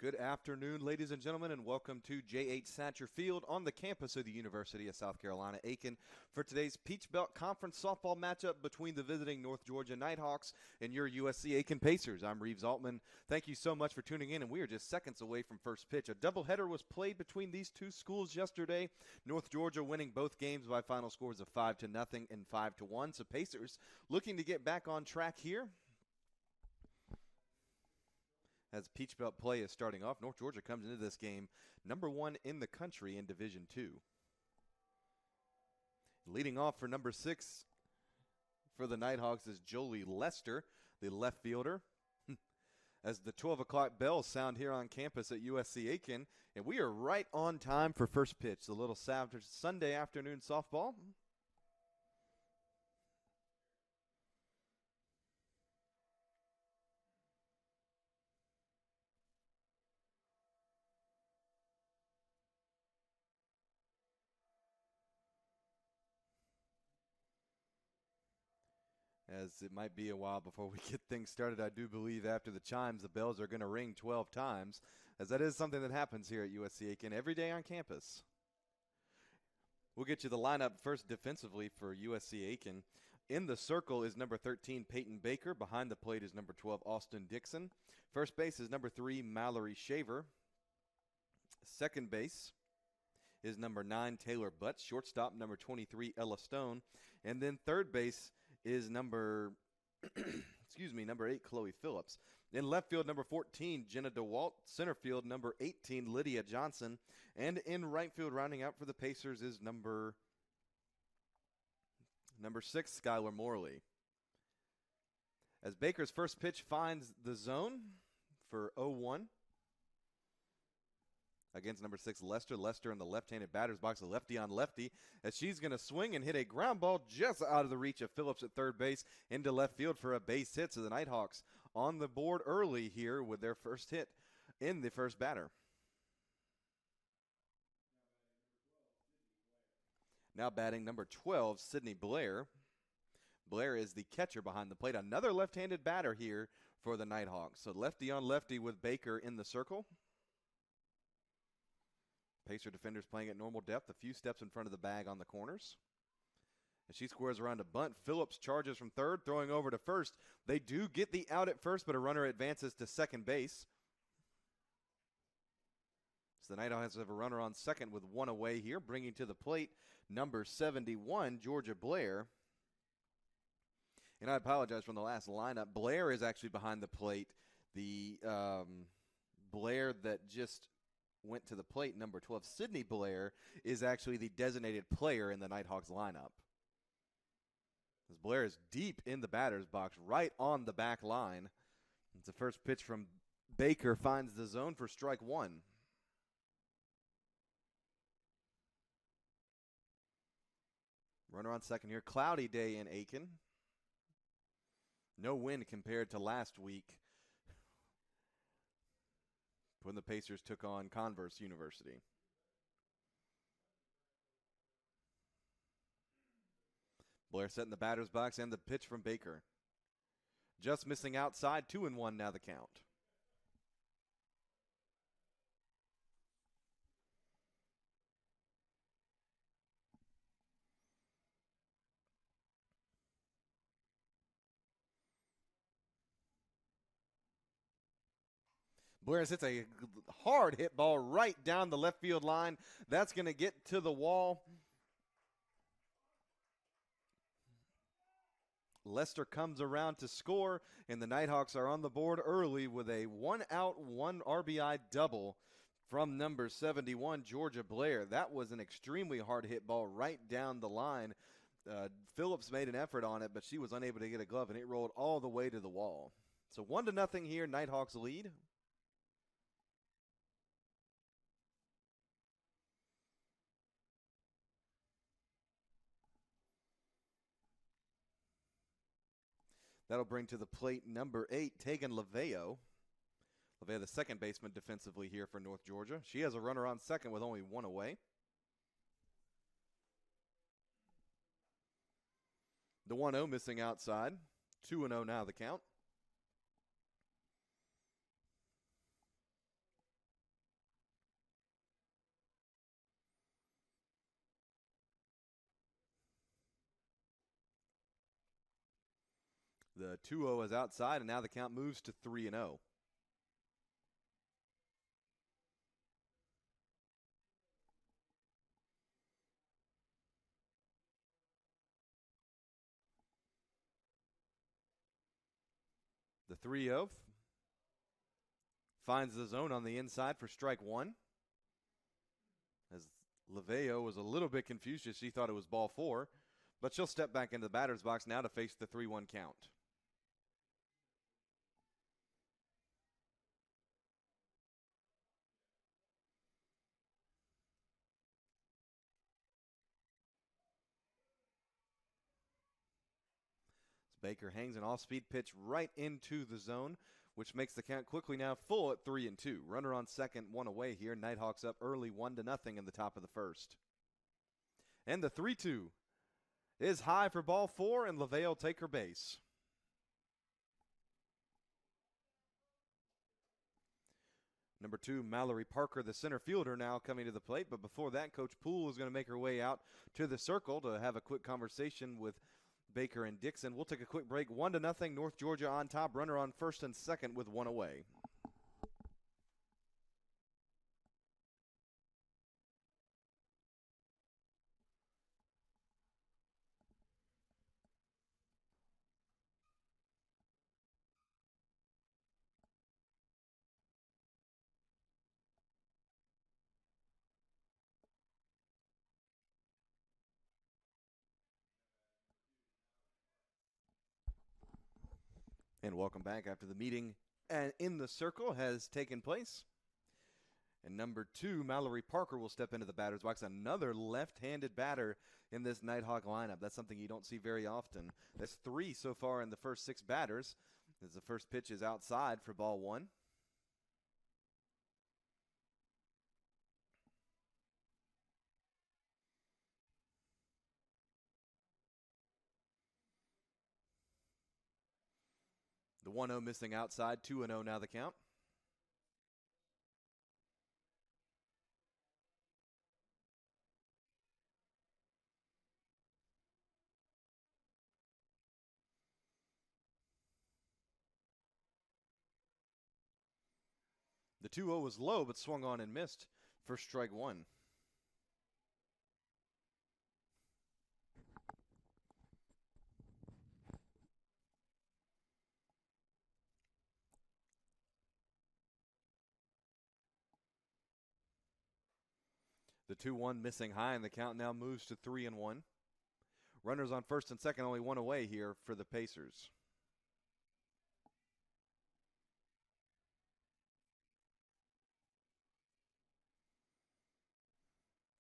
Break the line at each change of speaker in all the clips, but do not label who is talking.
Good afternoon, ladies and gentlemen, and welcome to J.H. Satcher Field on the campus of the University of South Carolina, Aiken, for today's Peach Belt Conference softball matchup between the visiting North Georgia Nighthawks and your USC Aiken Pacers. I'm Reeves Altman. Thank you so much for tuning in, and we are just seconds away from first pitch. A doubleheader was played between these two schools yesterday. North Georgia winning both games by final scores of 5-0 and 5-1. So Pacers looking to get back on track here. As Peach Belt play is starting off, North Georgia comes into this game number 1 in the country in Division II. Leading off for number 6 for the Nighthawks is Jolie Lester, the left fielder. As the 12 o'clock bells sound here on campus at USC Aiken, and we are right on time for first pitch. The little Sunday afternoon softball. As it might be a while before we get things started, I do believe after the chimes, the bells are going to ring 12 times, as that is something that happens here at USC Aiken every day on campus. We'll get you the lineup first defensively for USC Aiken. In the circle is number 13, Peyton Baker. Behind the plate is number 12, Austin Dixon. First base is number 3, Mallory Shaver. Second base is number 9, Taylor Butts. Shortstop, number 23, Ella Stone. And then third base is number 8, Chloe Phillips. In left field, number 14, Jenna DeWalt. Center field, number 18, Lydia Johnson. And in right field, rounding out for the Pacers is number 6, Skylar Morley. As Baker's first pitch finds the zone for 0-1. Against number 6, Lester. Lester in the left-handed batter's box, a lefty on lefty, as she's going to swing and hit a ground ball just out of the reach of Phillips at third base into left field for a base hit. So the Nighthawks on the board early here with their first hit in the first batter. Now batting number 12, Sydney Blair. Blair is the catcher behind the plate. Another left-handed batter here for the Nighthawks. So lefty on lefty with Baker in the circle. Pacer defenders playing at normal depth, a few steps in front of the bag on the corners. As she squares around a bunt, Phillips charges from third, throwing over to first. They do get the out at first, but a runner advances to second base. So the Nighthawks have a runner on second with one away here, bringing to the plate number 71, Georgia Blair. And I apologize from the last lineup. Blair is actually behind the plate. The Blair that just went to the plate, number 12, Sydney Blair, is actually the designated player in the Nighthawks lineup. As Blair is deep in the batter's box, right on the back line. It's the first pitch from Baker, finds the zone for strike one. Runner on second here. Cloudy day in Aiken. No wind compared to last week when the Pacers took on Converse University. Blair set in the batter's box, and the pitch from Baker. Just missing outside, 2-1 now the count. Blair hits a hard hit ball right down the left field line. That's going to get to the wall. Lester comes around to score, and the Nighthawks are on the board early with a 1-out, 1 RBI double from number 71, Georgia Blair. That was an extremely hard hit ball right down the line. Phillips made an effort on it, but she was unable to get a glove, and it rolled all the way to the wall. So 1-0 here, Nighthawks lead. That'll bring to the plate number 8, Tegan Laveo. Laveo, the second baseman defensively here for North Georgia. She has a runner on second with only one away. The 1-0 missing outside. 2-0 now the count. The 2-0 is outside, and now the count moves to 3-0. The 3-0 finds the zone on the inside for strike one. As Laveo was a little bit confused as she thought it was ball four, but she'll step back into the batter's box now to face the 3-1 count. Baker hangs an off-speed pitch right into the zone, which makes the count quickly now full at 3-2. Runner on second, one away here. Nighthawks up early 1-0 in the top of the first. And the 3-2 is high for ball four, and LaVey will take her base. Number 2, Mallory Parker, the center fielder, now coming to the plate. But before that, Coach Poole is going to make her way out to the circle to have a quick conversation with Baker and Dixon. We'll take a quick break. 1-0, North Georgia on top. Runner on first and second with one away. And welcome back after the meeting and in the circle has taken place. And number 2, Mallory Parker, will step into the batter's box. Another left-handed batter in this Nighthawk lineup. That's something you don't see very often. That's 3 so far in the first 6 batters, as the first pitch is outside for ball 1. The 1-0 missing outside, 2-0 now the count. The 2-0 was low, but swung on and missed for strike one. The 2-1 missing high, and the count now moves to 3-1. Runners on first and second, only one away here for the Pacers.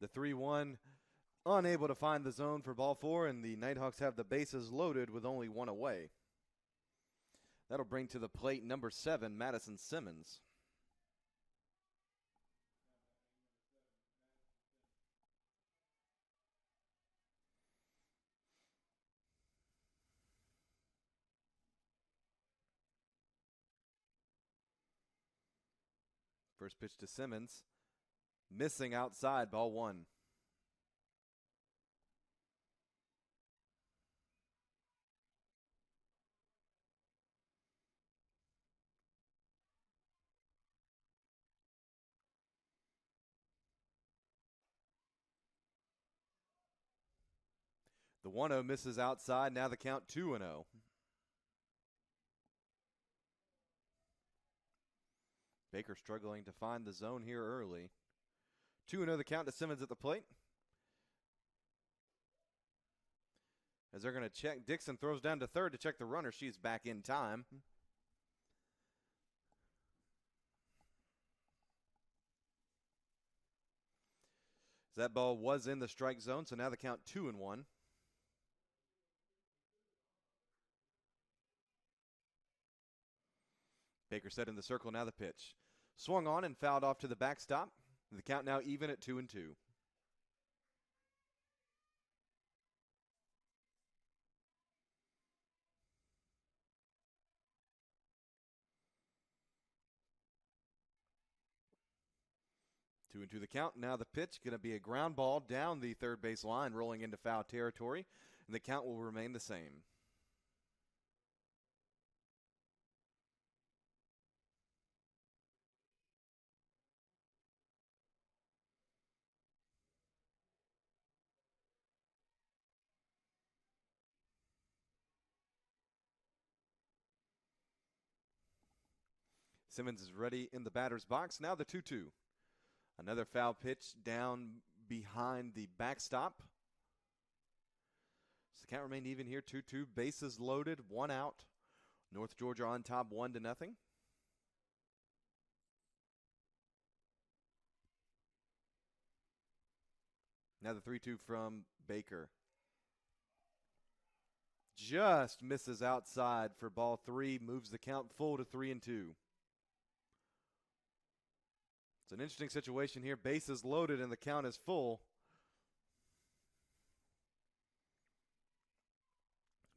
The 3-1 unable to find the zone for ball 4, and the Nighthawks have the bases loaded with only one away. That'll bring to the plate number 7, Madison Simmons. First pitch to Simmons, missing outside, ball 1. The 1-0 misses outside, now the count 2-0. Baker struggling to find the zone here early. 2-0 the count to Simmons at the plate. As they're going to check, Dixon throws down to third to check the runner. She's back in time. That ball was in the strike zone, so now the count 2-1. Baker set in the circle, now the pitch. Swung on and fouled off to the backstop. The count now even at 2-2. 2-2 the count. Now the pitch going to be a ground ball down the third base line, rolling into foul territory, and the count will remain the same. Simmons is ready in the batter's box. Now the 2-2. Another foul pitch down behind the backstop. So the count remained even here. 2-2. Bases loaded. 1 out. North Georgia on top 1-0. Now the 3-2 from Baker. Just misses outside for ball 3. Moves the count full to 3-2. It's an interesting situation here. Bases loaded and the count is full.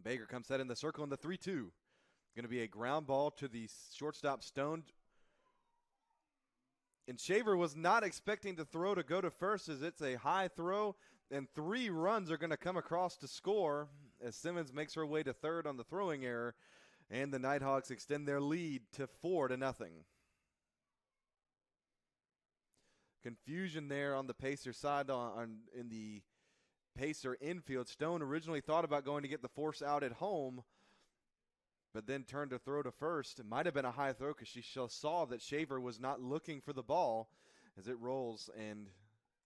Baker comes set in the circle in the 3-2. Going to be a ground ball to the shortstop Stone. And Shaver was not expecting the throw to go to first, as it's a high throw, and 3 runs are going to come across to score as Simmons makes her way to third on the throwing error, and the Nighthawks extend their lead to 4-0. Confusion there on the Pacer side in the Pacer infield. Stone originally thought about going to get the force out at home, but then turned to throw to first. It might have been a high throw because she saw that Shaver was not looking for the ball as it rolls, and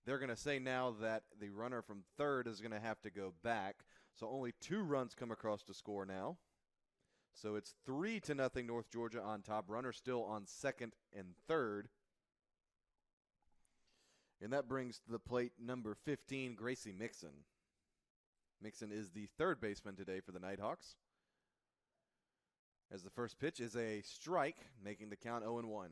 they're going to say now that the runner from third is going to have to go back. So only 2 runs come across to score now. So it's 3-0 North Georgia on top. Runner still on second and third. And that brings to the plate number 15, Gracie Mixon. Mixon is the third baseman today for the Nighthawks, as the first pitch is a strike, making the count 0-1.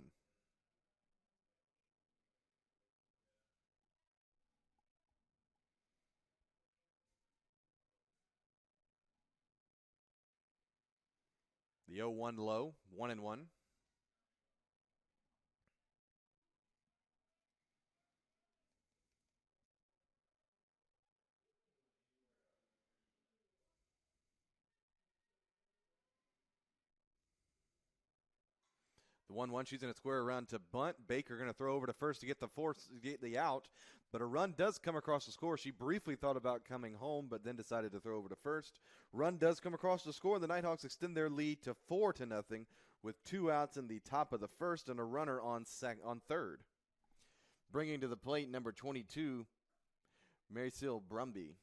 The 0-1 low, 1-1. The 1-1, she's going to square around to bunt. Baker going to throw over to first to get the out, but a run does come across the score. She briefly thought about coming home, but then decided to throw over to first. Run does come across the score. The Nighthawks extend their lead to 4-0 with 2 outs in the top of the first and a runner on third. Bringing to the plate number 22, Marysil Brumby.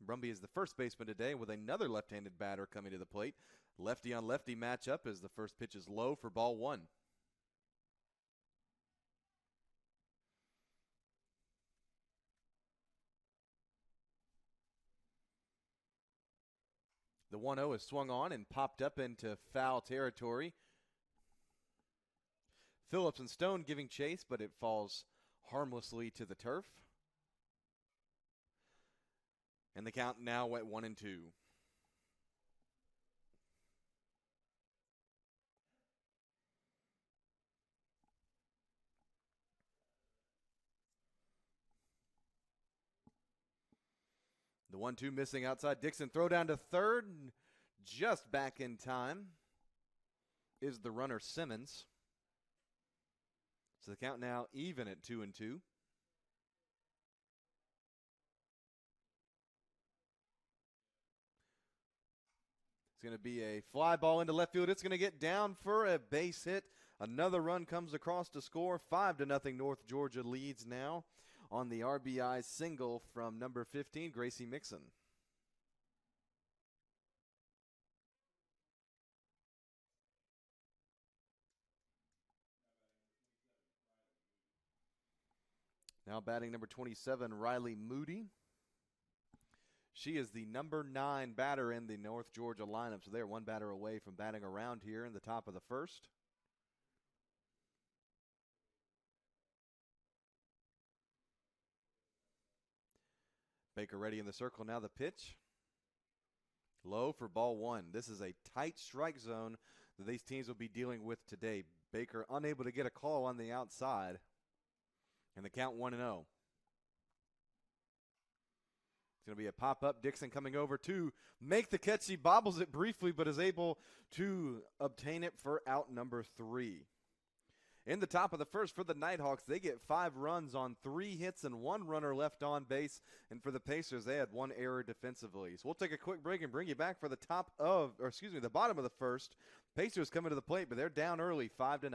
Brumby is the first baseman today with another left-handed batter coming to the plate. Lefty on lefty matchup as the first pitch is low for ball 1. The 1-0 is swung on and popped up into foul territory. Phillips and Stone giving chase, but it falls harmlessly to the turf. And the count now at 1-2. The 1-2 missing outside. Dixon throw down to third. Just back in time is the runner Simmons. So the count now even at 2-2. It's going to be a fly ball into left field. It's going to get down for a base hit. Another run comes across to score. 5-0 North Georgia leads now on the RBI single from number 15, Gracie Mixon. Now batting number 27, Riley Moody. She is the number 9 batter in the North Georgia lineup, so they're 1 batter away from batting around here in the top of the first. Baker ready in the circle. Now the pitch. Low for ball 1. This is a tight strike zone that these teams will be dealing with today. Baker unable to get a call on the outside. And the count 1-0. It's going to be a pop-up. Dixon coming over to make the catch. He bobbles it briefly, but is able to obtain it for out number 3. In the top of the first for the Nighthawks, they get 5 runs on 3 hits and 1 runner left on base. And for the Pacers, they had 1 error defensively. So we'll take a quick break and bring you back for the bottom of the first. Pacers coming to the plate, but they're down early, 5-0.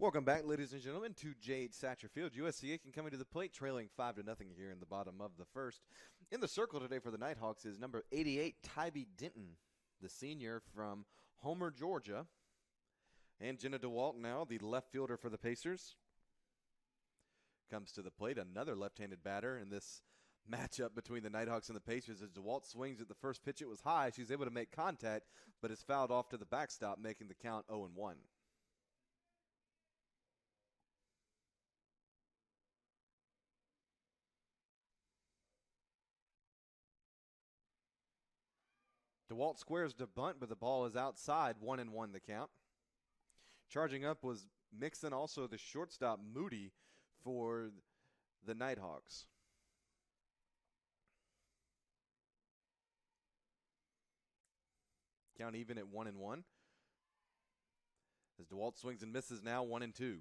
Welcome back, ladies and gentlemen, to J.H. Satcherfield. USC Aiken coming to the plate, trailing 5-0 here in the bottom of the first. In the circle today for the Nighthawks is number 88, Tybee Denton, the senior from Homer, Georgia. And Jenna DeWalt now, the left fielder for the Pacers, comes to the plate. Another left-handed batter in this matchup between the Nighthawks and the Pacers. As DeWalt swings at the first pitch, it was high. She's able to make contact, but is fouled off to the backstop, making the count 0-1. DeWalt squares to bunt, but the ball is outside. 1-1 the count. Charging up was Mixon, also the shortstop Moody for the Nighthawks. Count even at 1-1. As DeWalt swings and misses now, 1-2.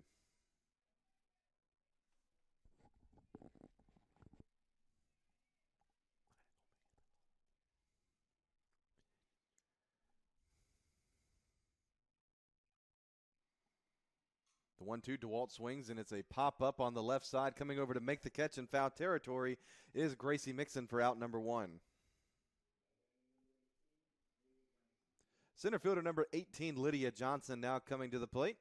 The 1-2, DeWalt swings, and it's a pop-up on the left side. Coming over to make the catch in foul territory is Gracie Mixon for out number 1. Center fielder number 18, Lydia Johnson, now coming to the plate.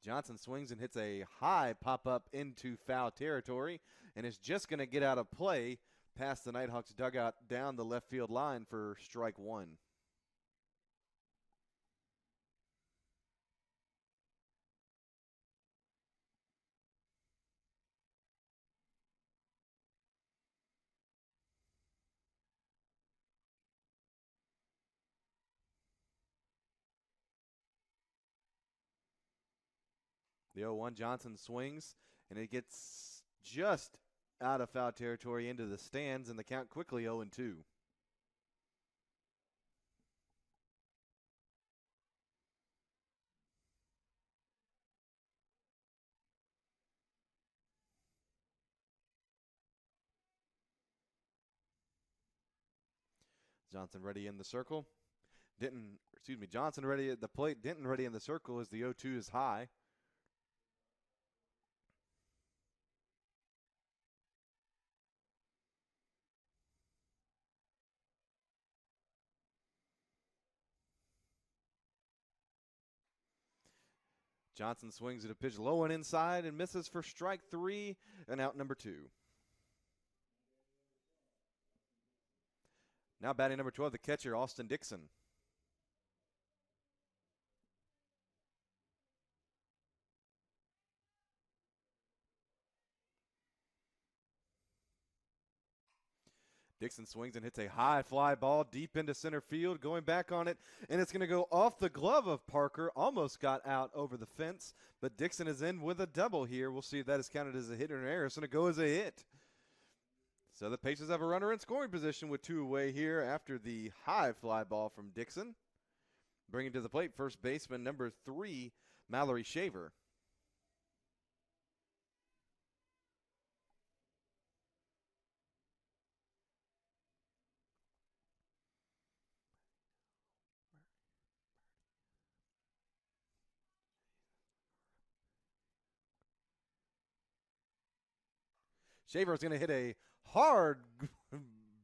Johnson swings and hits a high pop-up into foul territory and is just going to get out of play past the Nighthawks dugout down the left field line for strike 1. The 0-1, Johnson swings, and it gets just out of foul territory into the stands, and the count quickly 0-2. Johnson ready in the circle. Johnson ready at the plate. Denton ready in the circle as the 0-2 is high. Johnson swings at a pitch low and inside and misses for strike 3 and out number 2. Now batting number 12, the catcher, Austin Dixon. Dixon swings and hits a high fly ball deep into center field, going back on it, and it's going to go off the glove of Parker. Almost got out over the fence, but Dixon is in with a double here. We'll see if that is counted as a hit or an error. It's going to go as a hit. So the Pacers have a runner in scoring position with 2 away here after the high fly ball from Dixon. Bringing to the plate first baseman number 3, Mallory Shaver. Shaver is going to hit a hard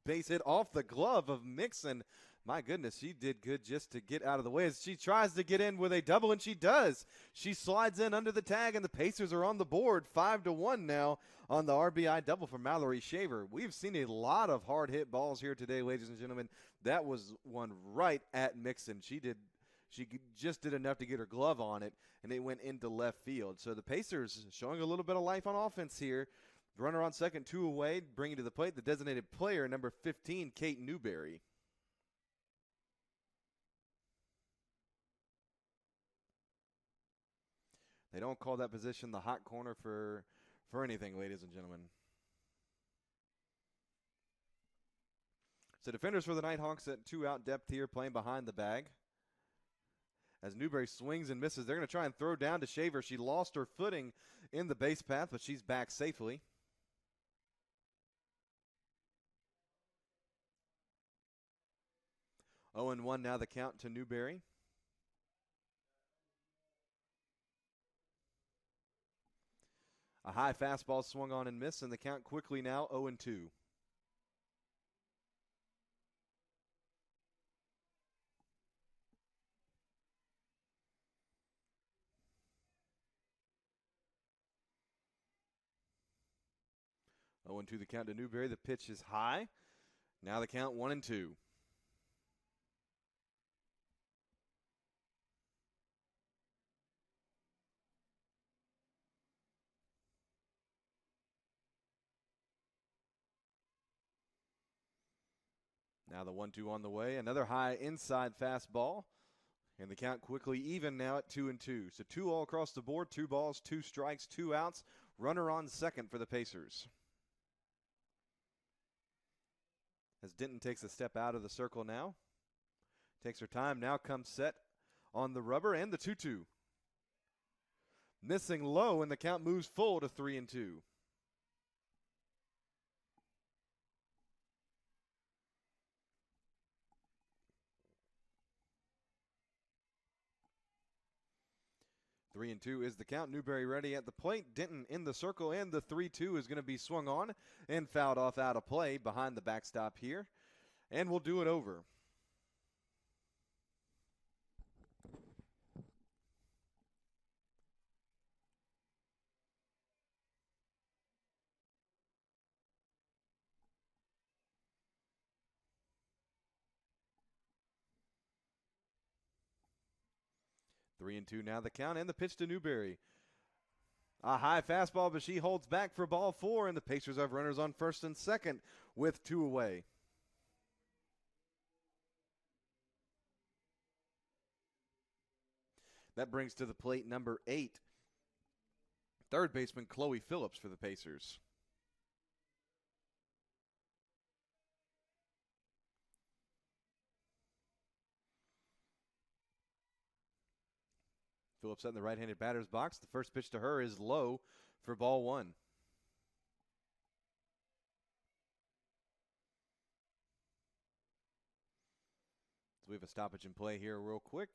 base hit off the glove of Mixon. My goodness, she did good just to get out of the way as she tries to get in with a double, and she does. She slides in under the tag, and the Pacers are on the board 5-1 now on the RBI double for Mallory Shaver. We've seen a lot of hard hit balls here today, ladies and gentlemen. That was one right at Mixon. She just did enough to get her glove on it, and it went into left field. So the Pacers showing a little bit of life on offense here. Runner on second, 2 away, bringing to the plate the designated player, number 15, Kate Newberry. They don't call that position the hot corner for anything, ladies and gentlemen. So defenders for the Nighthawks at 2 out depth here, playing behind the bag. As Newberry swings and misses, they're going to try and throw down to Shaver. She lost her footing in the base path, but she's back safely. 0-1 now the count to Newberry. A high fastball swung on and missed, and the count quickly now 0-2. Oh, 0-2 the count to Newberry. The pitch is high. Now the count 1-2. Now the 1-2 on the way. Another high inside fastball. And the count quickly even now at 2-2. So 2 all across the board, 2 balls, 2 strikes, 2 outs. Runner on second for the Pacers. As Denton takes a step out of the circle now. Takes her time, now comes set on the rubber and the 2-2. Missing low, and the count moves full to 3-2. Three and two is the count. Newberry ready at the plate. Denton in the circle, and the 3-2 is going to be swung on and fouled off out of play behind the backstop here. And we'll do it over. Three and two now the count, and the pitch to Newberry. A high fastball, but she holds back for ball 4, and the Pacers have runners on first and second with 2 away. That brings to the plate number 8, third baseman Chloe Phillips for the Pacers. Phillips in the right-handed batter's box. The first pitch to her is low for ball 1. So we have a stoppage in play here real quick.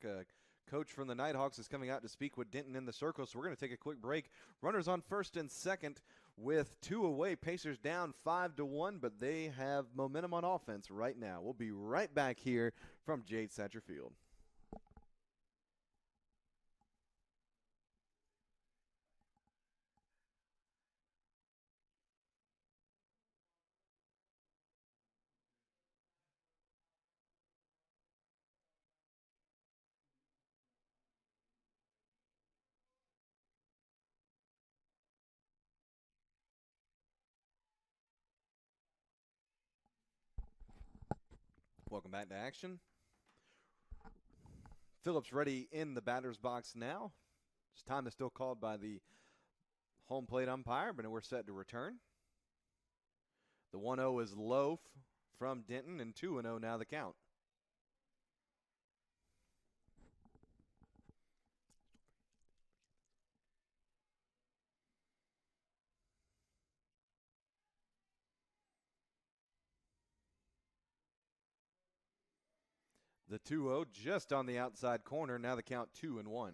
Coach from the Nighthawks is coming out to speak with Denton in the circle, so we're going to take a quick break. Runners on first and second with 2 away. Pacers down 5-1, but they have momentum on offense right now. We'll be right back here from Jade Satterfield. Welcome back to action. Phillips ready in the batter's box now. His time is still called by the home plate umpire, but we're set to return. The 1-0 is low from Denton, and 2-0 now the count. The 2-0 just on the outside corner. Now the count 2-1.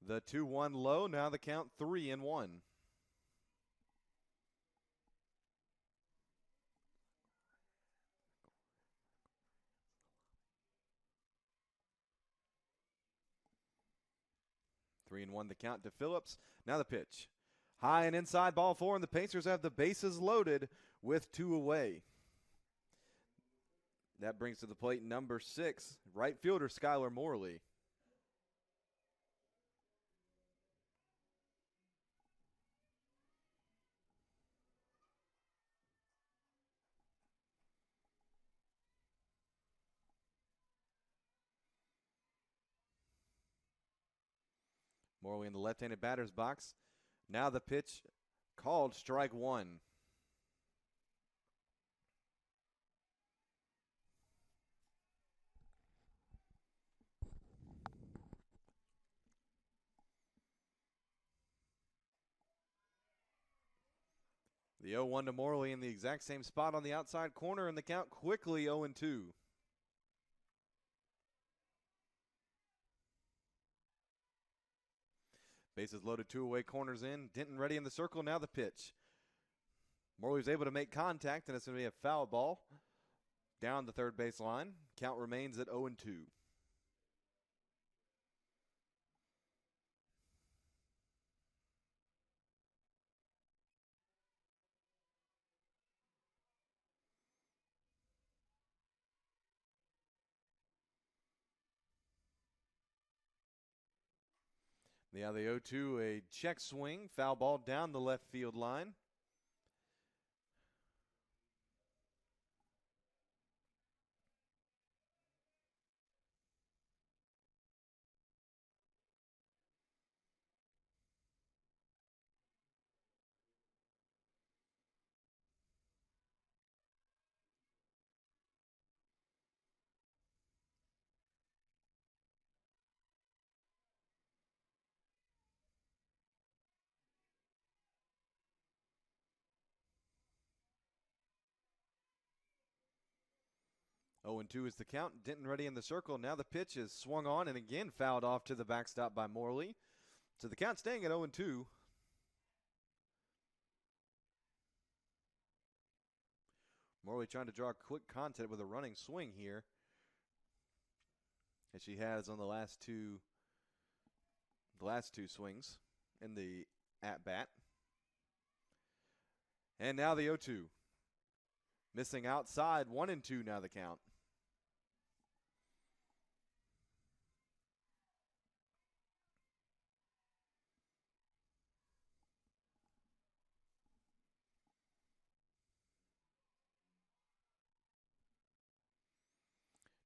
The 2-1 low. Now the count 3-1. Three and one the count to Phillips. Now the pitch. High and inside, ball 4, and the Pacers have the bases loaded with 2 away. That brings to the plate number 6, right fielder Skylar Morley. Morley in the left-handed batter's box. Now the pitch called strike one. The 0-1 to Morley in the exact same spot on the outside corner, and the count quickly 0-2. Bases loaded, 2 away, corners in. Denton ready in the circle, now the pitch. Morley was able to make contact, and it's going to be a foul ball down the third base line. Count remains at 0-2. Now the 0-2, a check swing, foul ball down the left field line. Oh, 0-2 is the count. Denton ready in the circle. Now the pitch is swung on and again fouled off to the backstop by Morley. So the count staying at 0-2. Morley trying to draw quick contact with a running swing here, as she has on the last two swings in the at-bat. And now the 0-2. Missing outside, 1-2 now the count.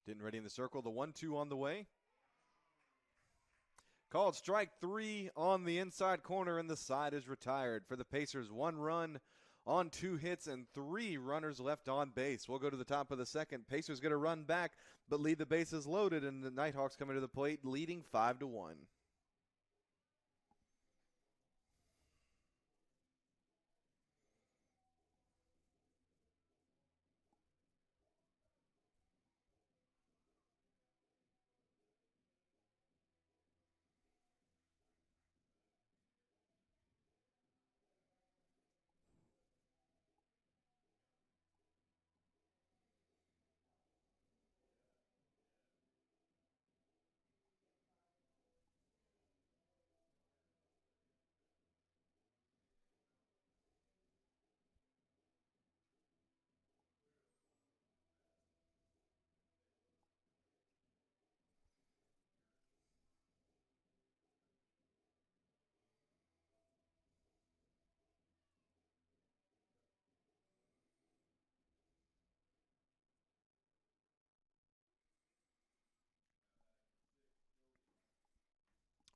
Denton ready in the circle. The 1-2 on the way. Called strike 3 on the inside corner, and the side is retired for the Pacers. 1 run on 2 hits and 3 runners left on base. We'll go to the top of the second. Pacers going to run back, but leave the bases loaded, and the Nighthawks coming to the plate, leading 5-1.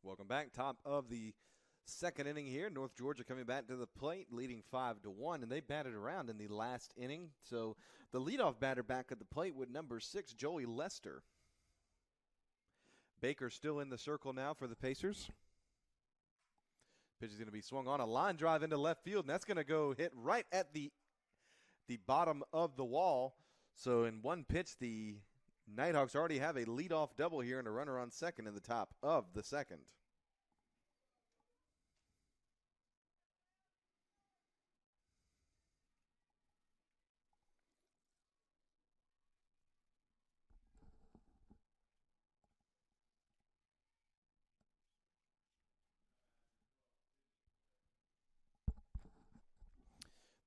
Welcome back. Top of the second inning here. North Georgia coming back to the plate, leading 5-1, and they batted around in the last inning. So the leadoff batter back at the plate with number 6, Joey Lester. Baker still in the circle now for the Pacers. Pitch is going to be swung on, a line drive into left field, and that's going to go hit right at the bottom of the wall. So in one pitch, the Nighthawks already have a leadoff double here and a runner on second in the top of the second.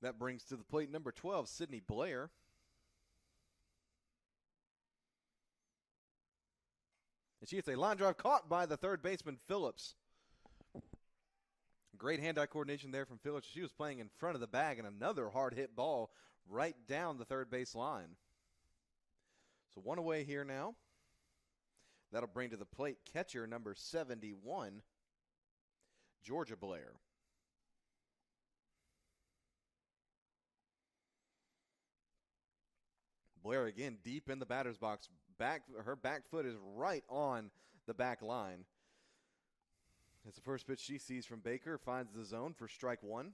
That brings to the plate number 12, Sydney Blair. And she gets a line drive caught by the third baseman, Phillips. Great hand-eye coordination there from Phillips. She was playing in front of the bag, and another hard-hit ball right down the third base line. So 1 away here now. That'll bring to the plate catcher number 71. Georgia Blair. Blair again deep in the batter's box. Her back foot is right on the back line. As the first pitch she sees from Baker finds the zone for strike one.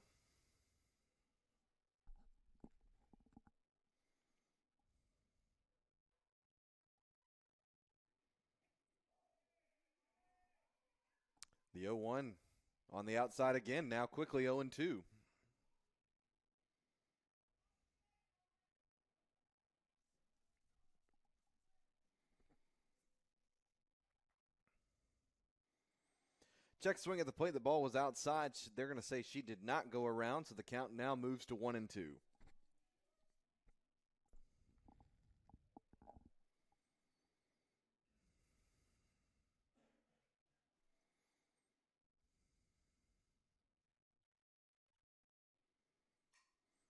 The 0-1 on the outside again, now quickly 0-2. Check swing at the plate. The ball was outside. They're going to say she did not go around, so the count now moves to 1-2.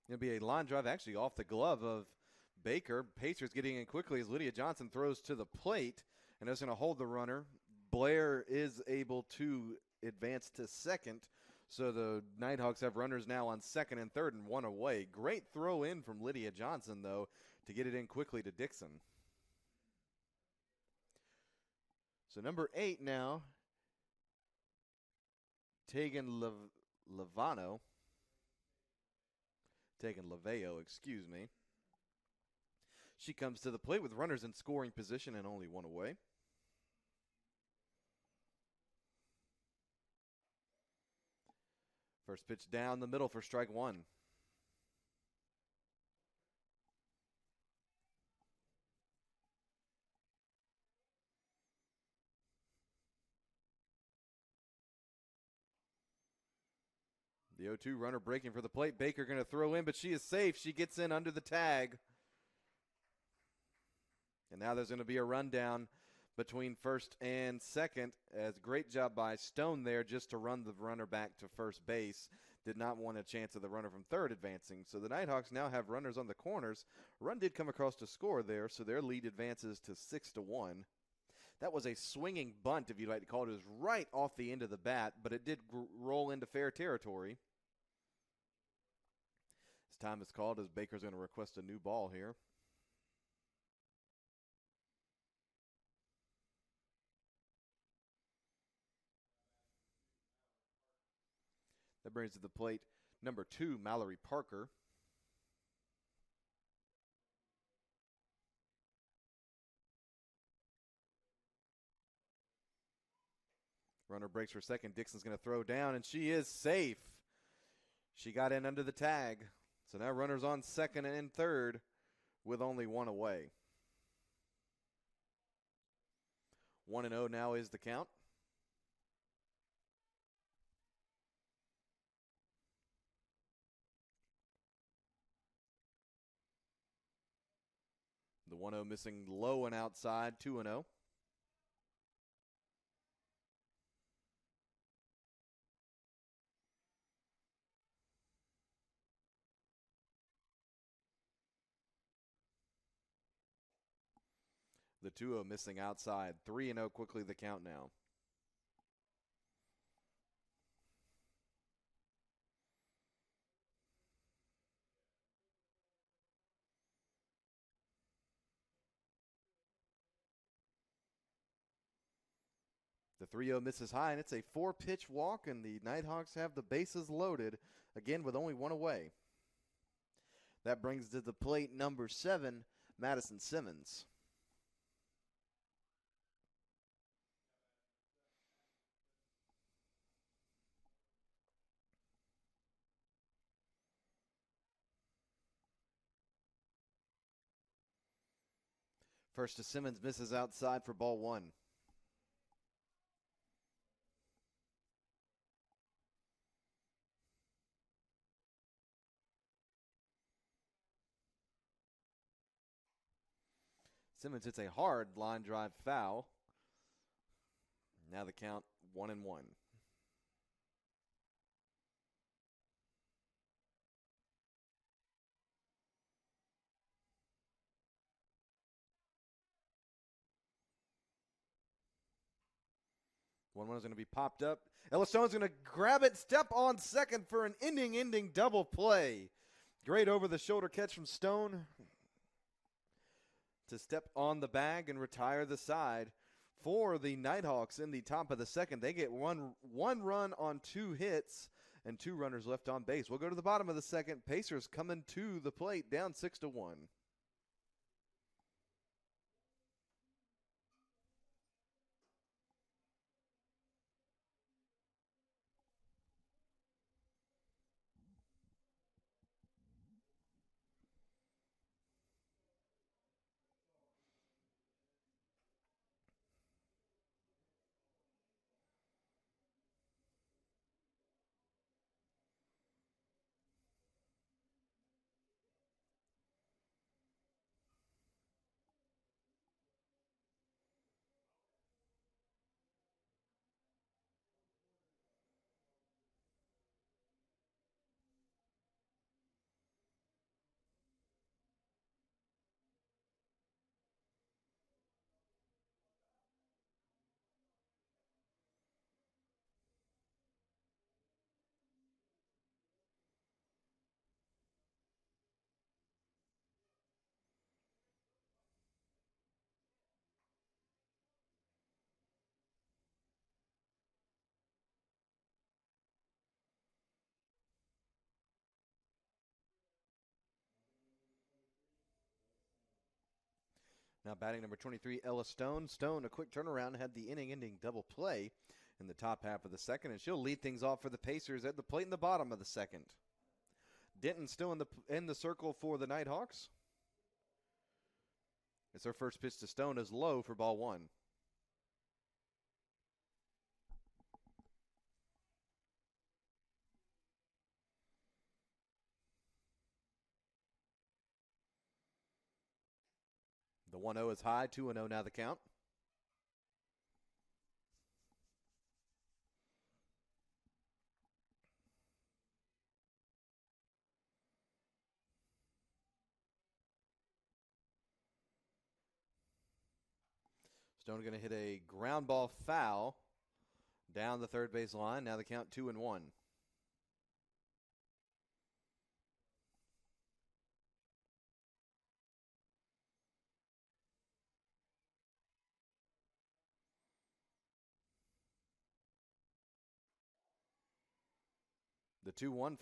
Going to be a line drive actually off the glove of Baker. Pacers getting in quickly as Lydia Johnson throws to the plate and is going to hold the runner. Blair is able to advance to second. So the Nighthawks have runners now on second and third and one away. Great throw in from Lydia Johnson, though, to get it in quickly to Dixon. So number 8 now, Tegan Levano. Tegan Laveo, excuse me. She comes to the plate with runners in scoring position and only one away. First pitch down the middle for strike one. The 0-2 runner breaking for the plate. Baker going to throw in, but she is safe. She gets in under the tag. And now there's going to be a rundown between first and second. As great job by Stone there just to run the runner back to first base. Did not want a chance of the runner from third advancing. So the Nighthawks now have runners on the corners. Run did come across to score there, so their lead advances to 6-1. That was a swinging bunt, if you'd like to call it. It was right off the end of the bat, but it did roll into fair territory. As time is called, as Baker's going to request a new ball here. That brings to the plate number 2, Mallory Parker. Runner breaks for second. Dixon's going to throw down, and she is safe. She got in under the tag. So now runners on second and third with only one away. 1-0 now is the count. The 1-0 missing low and outside, 2-0. The 2-0 missing outside, 3-0 quickly the count now. The 3-0 misses high, and it's a 4-pitch walk, and the Nighthawks have the bases loaded, again with only one away. That brings to the plate number 7, Madison Simmons. First to Simmons, misses outside for ball 1. Simmons hits a hard line drive foul. Now the count 1-1. 1-1 is going to be popped up. Yellowstone's going to grab it, step on second for an ending double play. Great over-the-shoulder catch from Stone to step on the bag and retire the side. For the Nighthawks in the top of the second, they get one run on 2 hits and 2 runners left on base. We'll go to the bottom of the second. Pacers coming to the plate, down 6-1. Now batting number 23, Ella Stone. Stone, a quick turnaround, had the inning-ending double play in the top half of the second, and she'll lead things off for the Pacers at the plate in the bottom of the second. Denton still in the circle for the Nighthawks. It's her first pitch to Stone is low for ball 1. The 1-0 is high, 2-0 now the count. Stone going to hit a ground ball foul down the third base line. Now the count 2-1. The 2-1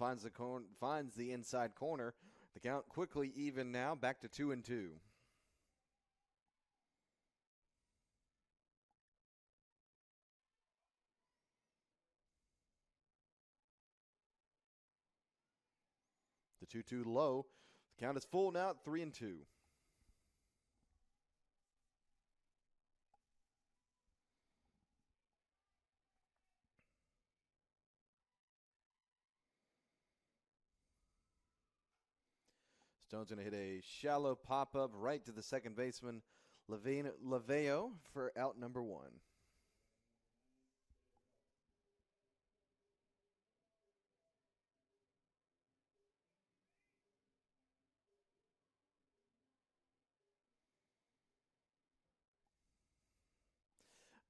finds the inside corner. The count quickly even now, back to 2-2. The 2-2 low. The count is full now at 3-2. Stone's going to hit a shallow pop-up right to the second baseman, Laveo, for out number 1.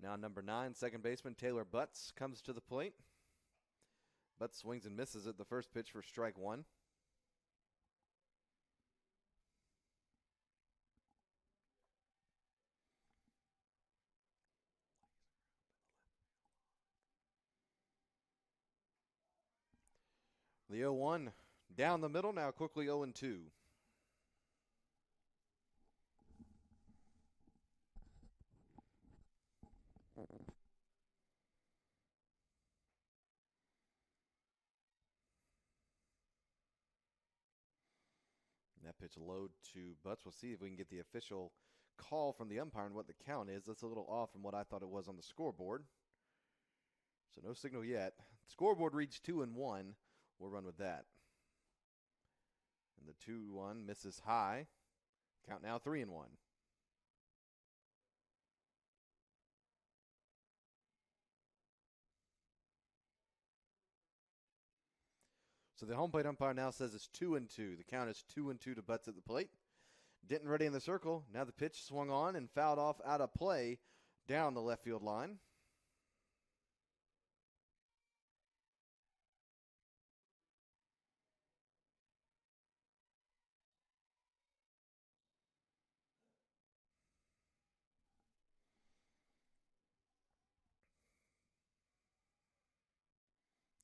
Now number 9, second baseman Taylor Butts comes to the plate. Butts swings and misses at the first pitch for strike 1. The 0-1 down the middle, now quickly 0-2. That pitch low to Butts. We'll see if we can get the official call from the umpire and what the count is. That's a little off from what I thought it was on the scoreboard. So no signal yet. Scoreboard reads 2-1. We'll run with that. And the 2-1 misses high. Count now 3-1. So the home plate umpire now says it's 2-2. The count is 2-2 to Butts at the plate. Denton ready in the circle. Now the pitch swung on and fouled off out of play down the left field line.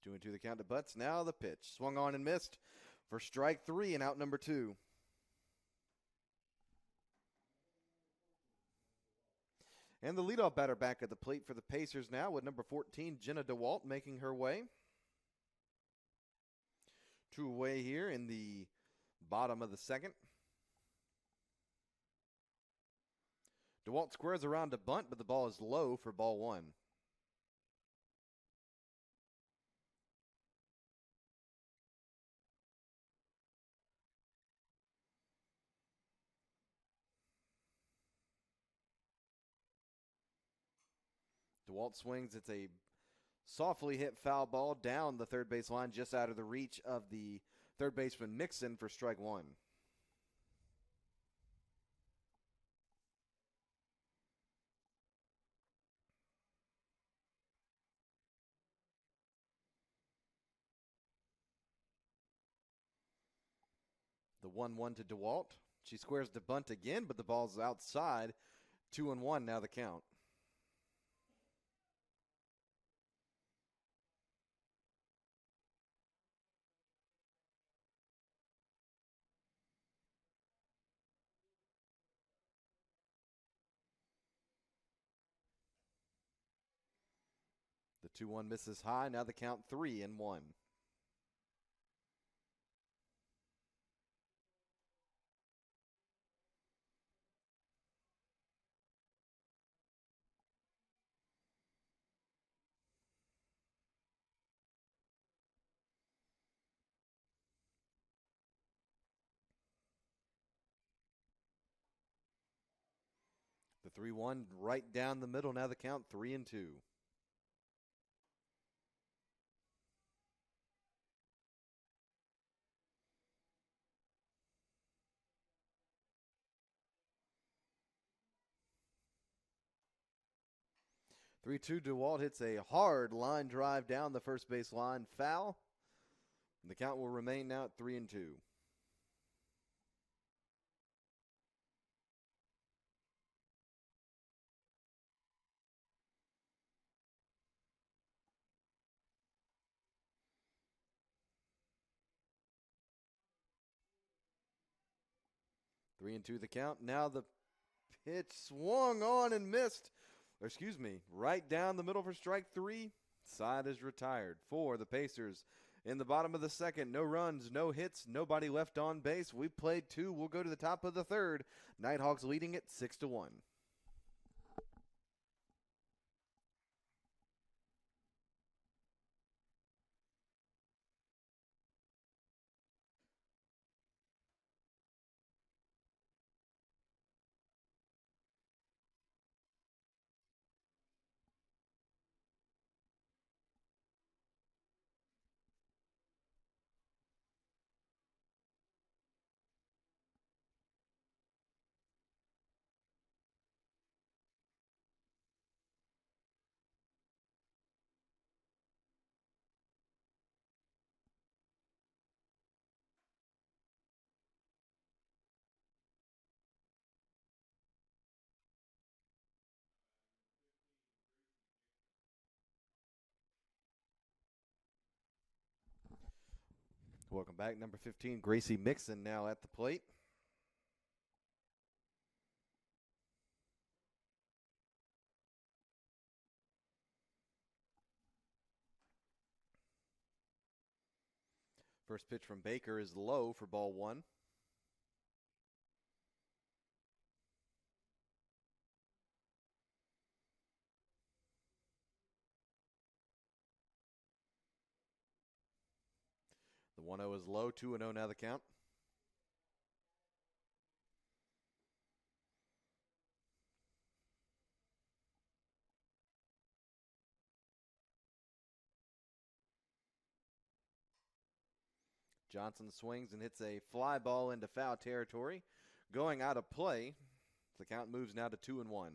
2-2 the count to Butts. Now the pitch. Swung on and missed for strike 3 and out number 2. And the leadoff batter back at the plate for the Pacers now with number 14, Jenna DeWalt, making her way. 2 away here in the bottom of the second. DeWalt squares around to bunt, but the ball is low for ball 1. DeWalt swings. It's a softly hit foul ball down the third base line, just out of the reach of the third baseman Mixon for strike 1. The 1-1 to DeWalt. She squares to bunt again, but the ball's outside. 2-1 now the count. The 2-1 misses high. Now the count 3-1. The 3-1 right down the middle. Now the count 3-2. DeWalt hits a hard line drive down the first base line, foul. The count will remain now at 3-2. Three and two the count. Now the pitch swung on and missed. Right down the middle for strike 3. Side is retired for the Pacers. In the bottom of the second, no runs, no hits, nobody left on base. We played 2. We'll go to the top of the third. Nighthawks leading it 6-1. Welcome back. Number 15, Gracie Mixon now at the plate. First pitch from Baker is low for ball 1. The 1-0 is low, 2-0 now the count. Johnson swings and hits a fly ball into foul territory. Going out of play, the count moves now to 2-1.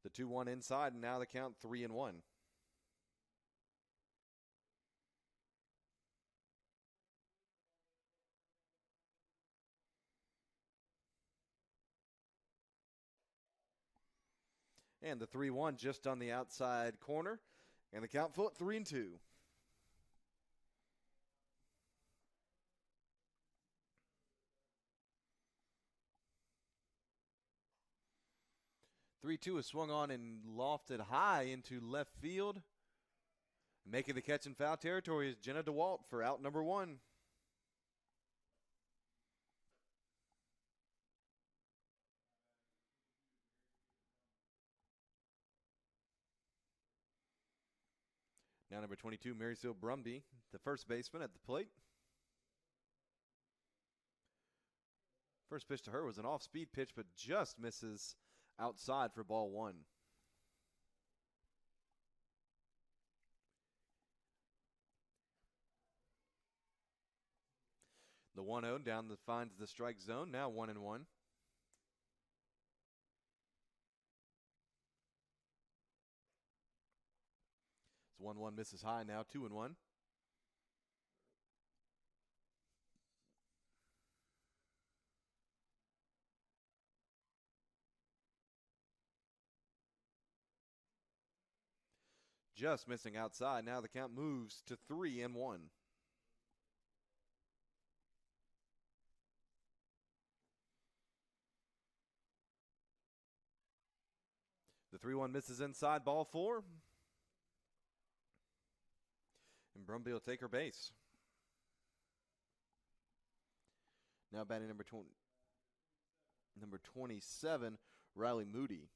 The The 2-1 inside, and now the count 3-1. And the 3-1 just on the outside corner. And the count full at 3-2. 3-2 is swung on and lofted high into left field. Making the catch in foul territory is Jenna DeWalt for out number 1. Now number 22, Marysville Brumby, the first baseman at the plate. First pitch to her was an off-speed pitch, but just misses outside for ball 1. The 1-0 down finds the strike zone, now 1-1. It's 1-1 misses high, now 2-1. Just missing outside. Now the count moves to 3-1. The 3-1 misses inside, ball 4. And Brumby will take her base. Now batting number 27, Riley Moody.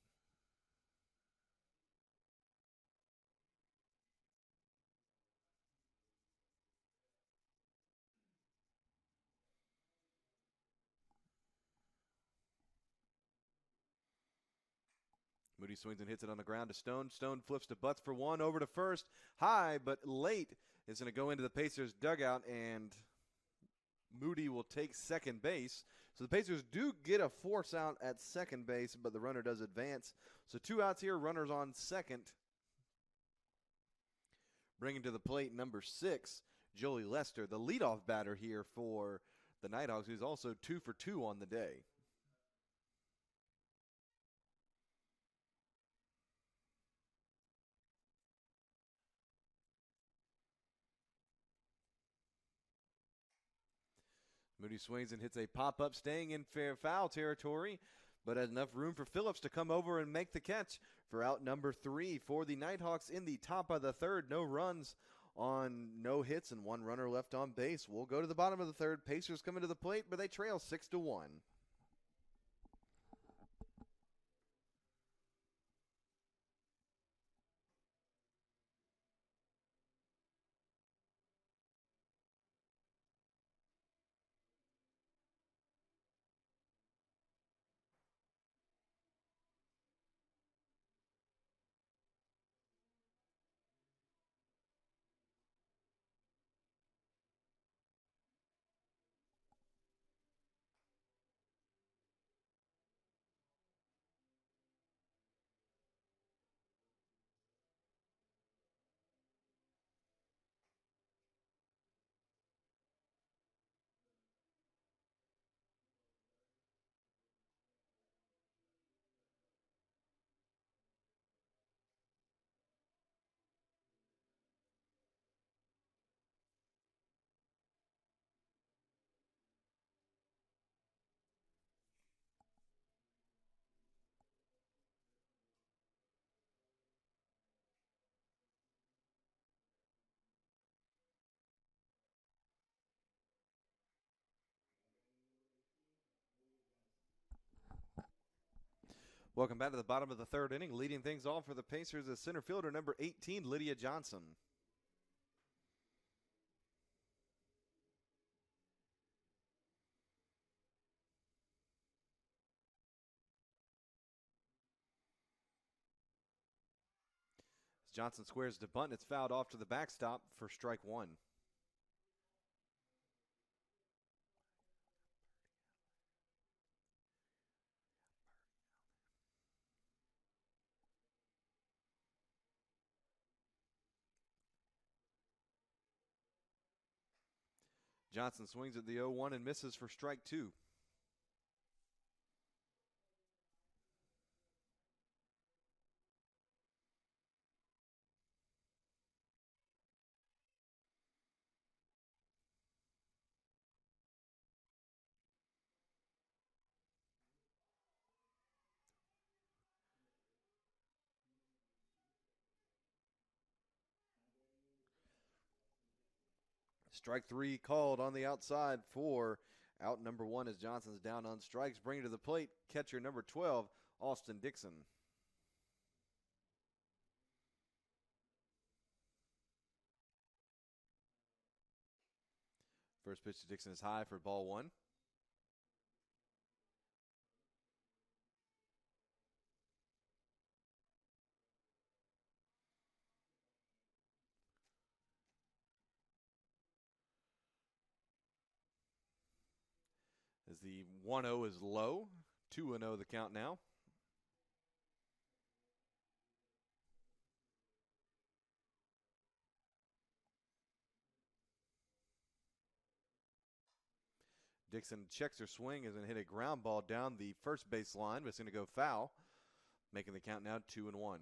Moody swings and hits it on the ground to Stone. Stone flips to Butts for 1, over to first. High, but late. Is going to go into the Pacers' dugout, and Moody will take second base. So the Pacers do get a force out at second base, but the runner does advance. So 2 outs here, runners on second. Bringing to the plate number 6, Jolie Lester, the leadoff batter here for the Nighthawks, who's also 2 for 2 on the day. Moody swings and hits a pop-up, staying in fair foul territory, but has enough room for Phillips to come over and make the catch for out number 3 for the Nighthawks in the top of the third. No runs on no hits and 1 runner left on base. We'll go to the bottom of the third. Pacers coming to the plate, but they trail 6-1. Welcome back to the bottom of the third inning. Leading things off for the Pacers is center fielder number 18, Lydia Johnson. As Johnson squares the bunt, it's fouled off to the backstop for strike 1. Johnson swings at the 0-1 and misses for strike 2. Strike 3 called on the outside for out number 1 as Johnson's down on strikes. Bring it to the plate, catcher number 12, Austin Dixon. First pitch to Dixon is high for ball 1. As the 1-0 is low, 2-0 the count now. Dixon checks her swing as it hit a ground ball down the first base line, but it's going to go foul, making the count now 2-1.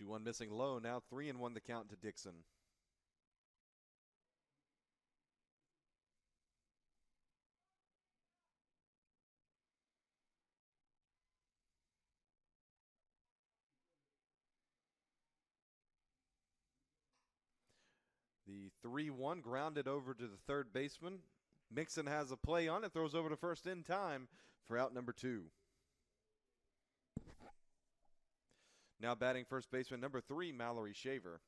2-1 missing low, now 3-1 the count to Dixon. The 3-1 grounded over to the third baseman. Mixon has a play on it, throws over to first in time for out number 2. Now batting first baseman number 3, Mallory Shaver.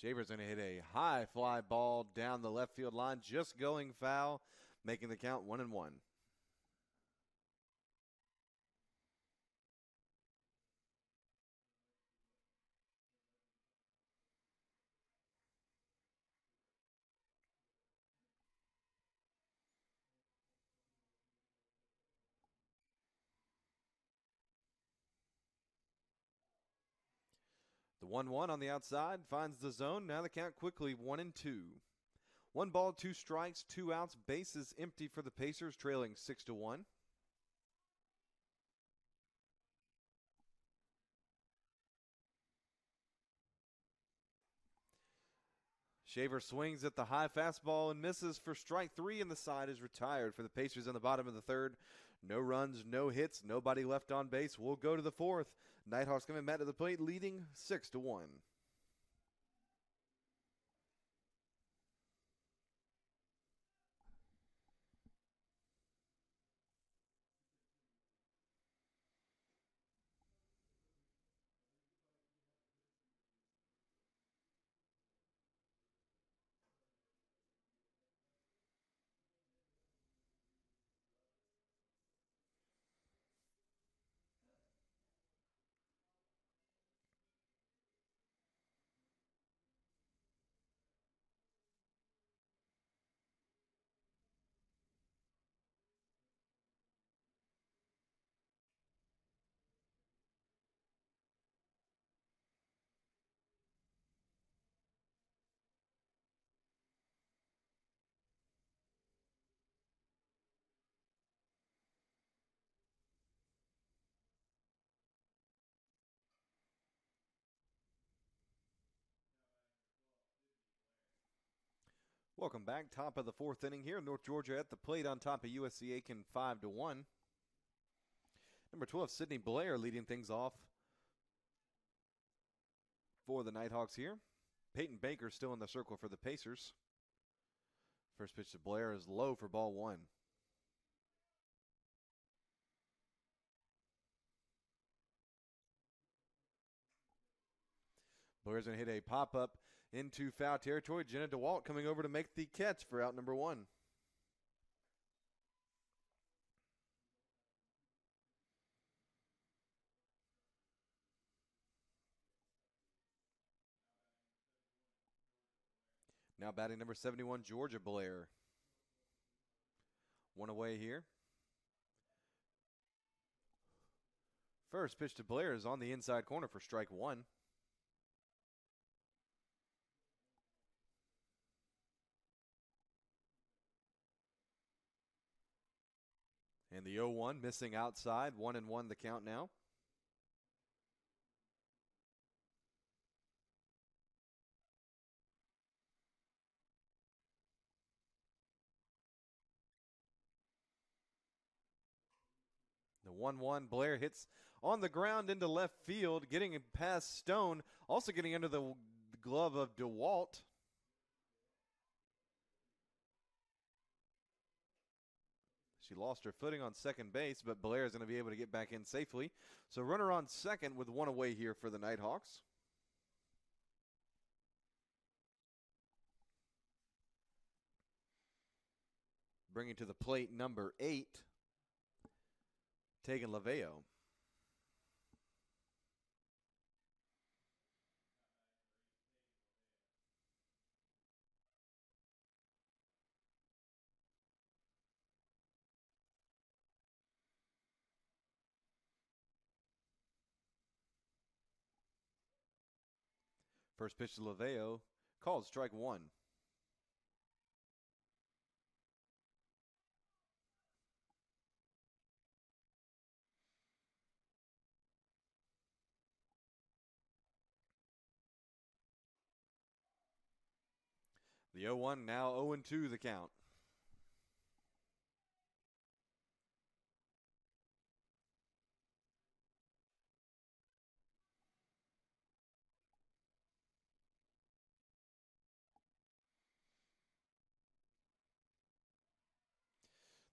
Shaver's going to hit a high fly ball down the left field line, just going foul, making the count 1-1. The 1-1 on the outside finds the zone. Now the count quickly 1-2. 1 ball, 2 strikes, 2 outs, bases empty for the Pacers, trailing 6-1. Shaver swings at the high fastball and misses for strike 3, and the side is retired for the Pacers in the bottom of the third. No runs, no hits, nobody left on base. We'll go to the fourth. Nighthawks coming back to the plate, leading 6-1. Welcome back. Top of the fourth inning here. North Georgia at the plate on top of USC Aiken 5-1. Number 12, Sydney Blair leading things off for the Nighthawks here. Peyton Baker still in the circle for the Pacers. First pitch to Blair is low for ball one. Blair's going to hit a pop-up into foul territory. Jenna DeWalt coming over to make the catch for out number one. Now batting number 71, Georgia Blair. One away here. First pitch to Blair is on the inside corner for strike one. And the 0-1 missing outside. 1-1 the count now. The 1-1, Blair hits on the ground into left field, getting past Stone, also getting under the glove of DeWalt. She lost her footing on second base, but Blair is going to be able to get back in safely. So runner on second with one away here for the Nighthawks. Bringing to the plate number 8, Tegan Laveo. First pitch to Laveo, called strike one. The 0-1 now 0-2 the count.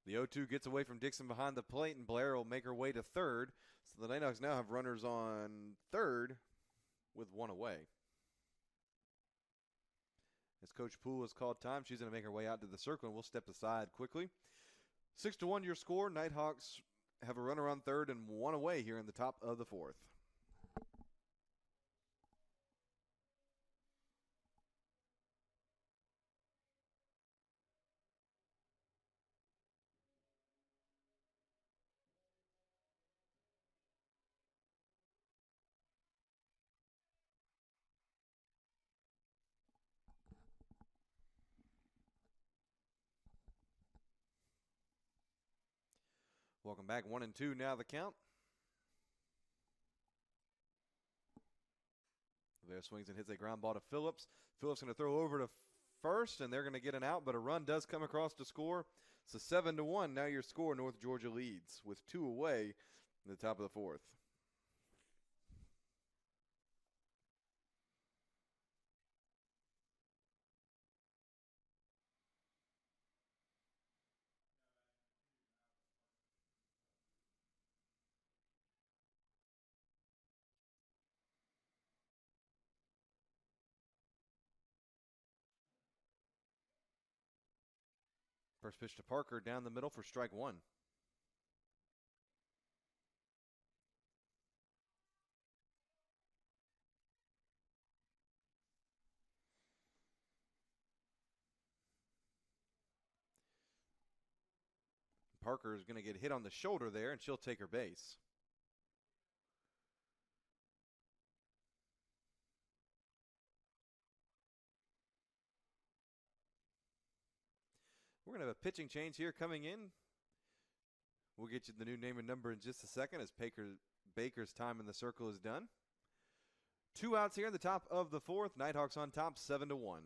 The 0-2 gets away from Dixon behind the plate, and Blair will make her way to third. So the Nighthawks now have runners on third with one away. As Coach Poole has called time, she's going to make her way out to the circle, and we'll step aside quickly. 6-1 your score. Nighthawks have a runner on third and one away here in the top of the fourth. Welcome back. 1-2 now the count. There swings and hits a ground ball to Phillips. Phillips going to throw over to first, and they're going to get an out, but a run does come across to score. So 7-1. Now your score, North Georgia leads with two away in the top of the fourth. First pitch to Parker down the middle for strike one. Parker is going to get hit on the shoulder there, and she'll take her base. We're going to have a pitching change here coming in. We'll get you the new name and number in just a second as Baker's time in the circle is done. Two outs here in the top of the fourth. Nighthawks on top, 7-1.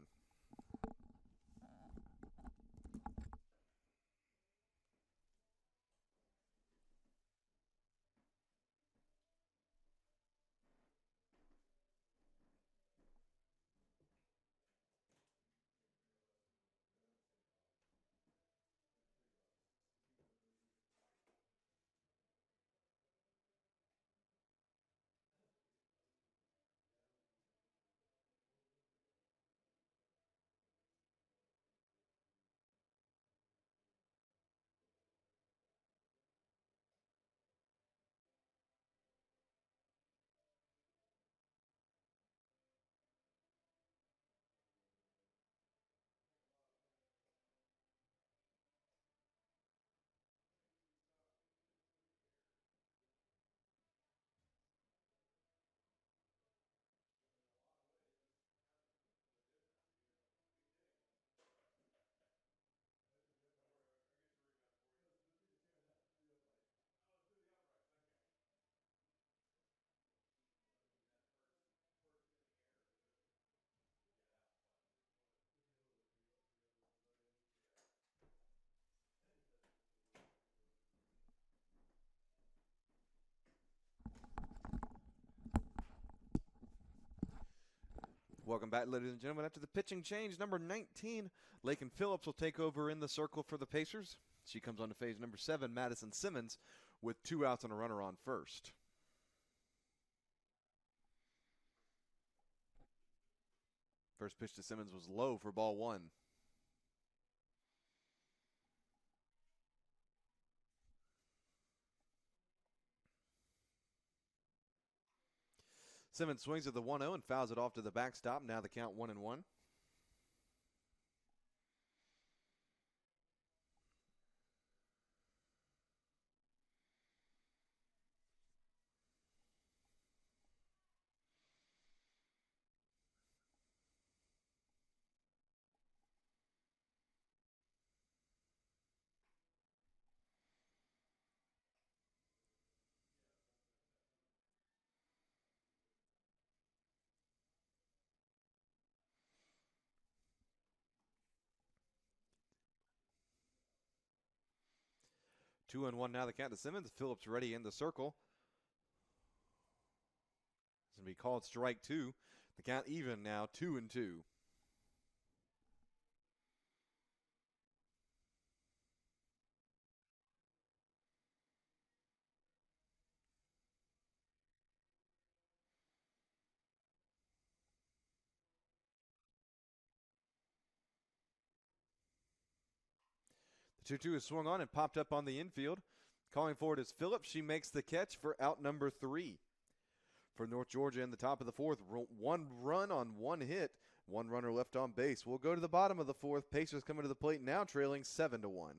Welcome back, ladies and gentlemen. After the pitching change, number 19, Lakin Phillips will take over in the circle for the Pacers. She comes on to phase number 7, Madison Simmons, with 2 outs and a runner on first. First pitch to Simmons was low for ball 1. Simmons swings at the 1-0 and fouls it off to the backstop. Now the count 1-1. Two and one now the count to Simmons. Phillips ready in the circle. It's going to be called strike 2. The count even now, 2-2. The 2-2 is swung on and popped up on the infield. Calling for it is Phillips. She makes the catch for out number 3. For North Georgia in the top of the 4th, 1 run on 1 hit. 1 runner left on base. We'll go to the bottom of the 4th. Pacers coming to the plate now, trailing 7-1.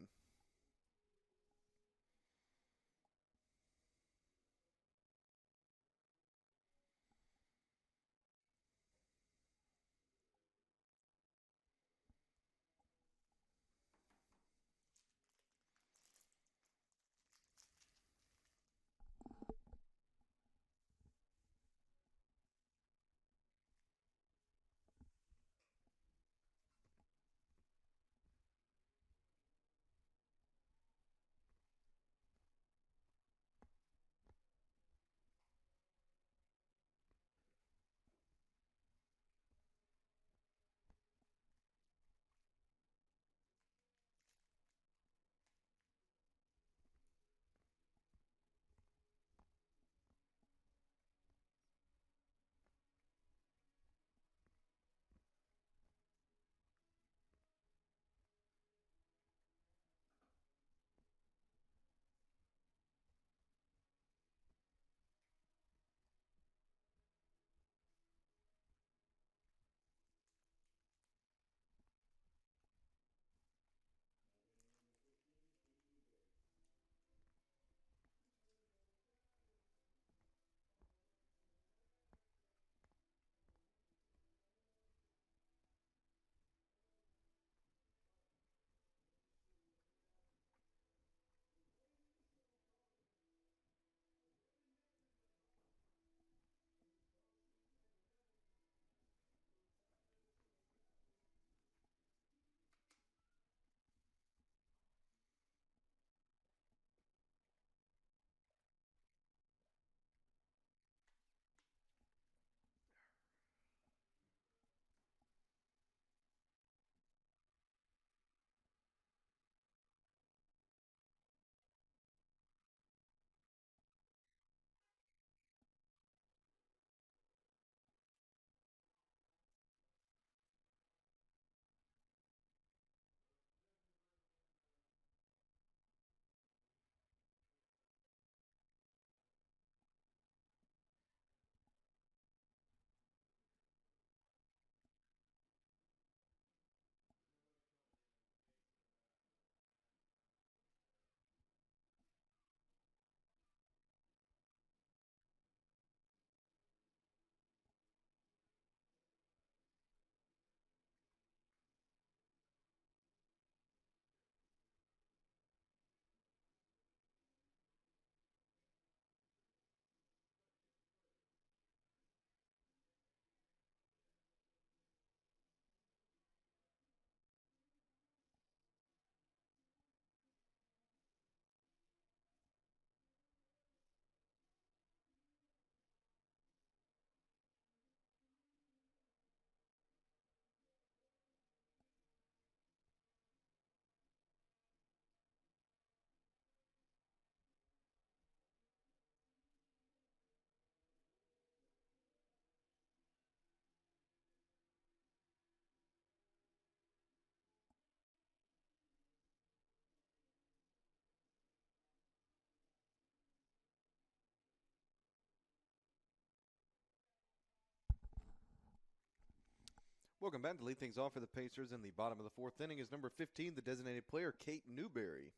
Welcome back. To lead things off for the Pacers in the bottom of the fourth inning is number 15, the designated player, Kate Newberry.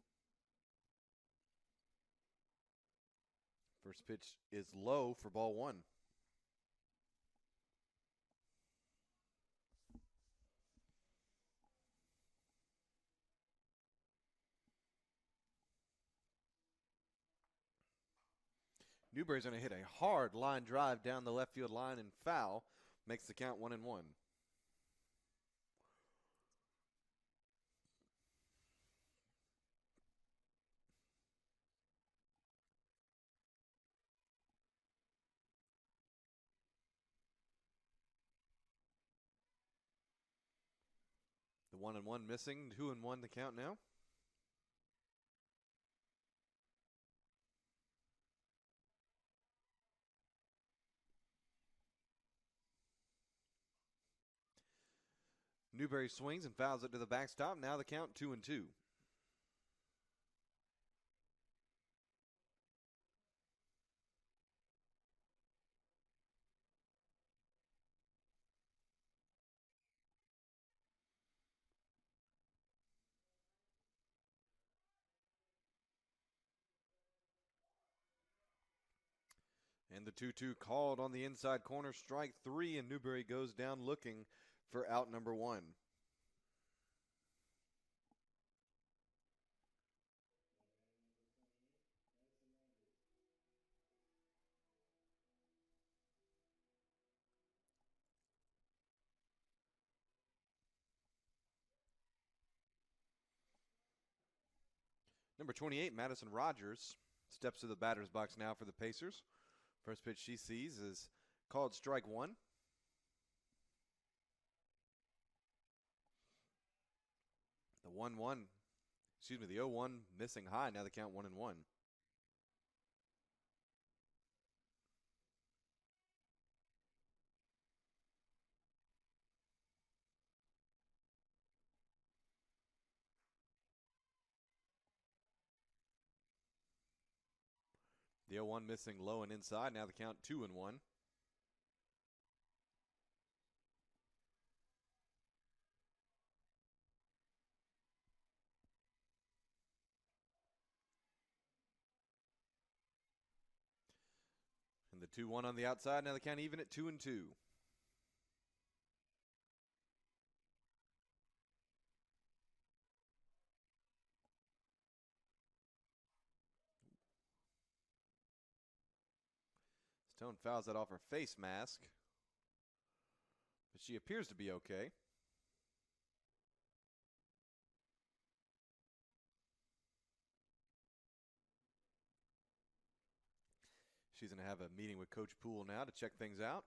First pitch is low for ball one. Newberry's going to hit a hard line drive down the left field line and foul. Makes the count 1-1. The 1-1 missing, 2-1 the count now. Newberry swings and fouls it to the backstop. Now the count 2-2. And the 2-2 called on the inside corner, strike three, and Newberry goes down looking for out number one. Number 28, Madison Rogers, steps to the batter's box now for the Pacers. First pitch she sees is called strike one. The 0-1 missing high. Now the count 1-1. The 0-1 missing low and inside. Now the count 2-1. And the 2-1 on the outside. Now the count even at 2-2. Stone fouls that off her face mask, but she appears to be okay. She's going to have a meeting with Coach Poole now to check things out.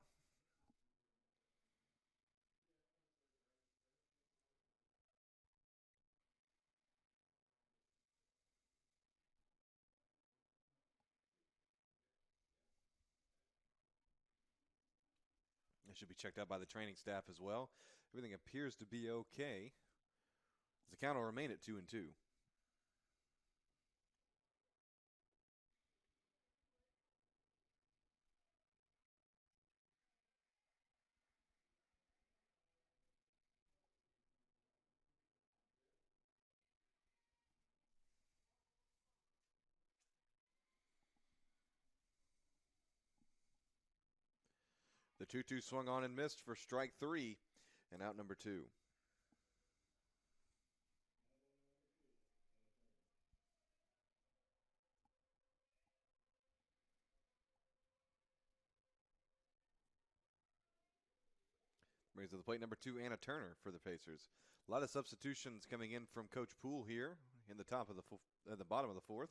It should be checked out by the training staff as well. Everything appears to be okay. The count will remain at 2-2. The 2-2 swung on and missed for strike three and out number two. Brings to the plate number 2, Anna Turner for the Pacers. A lot of substitutions coming in from Coach Poole here in the bottom of the fourth.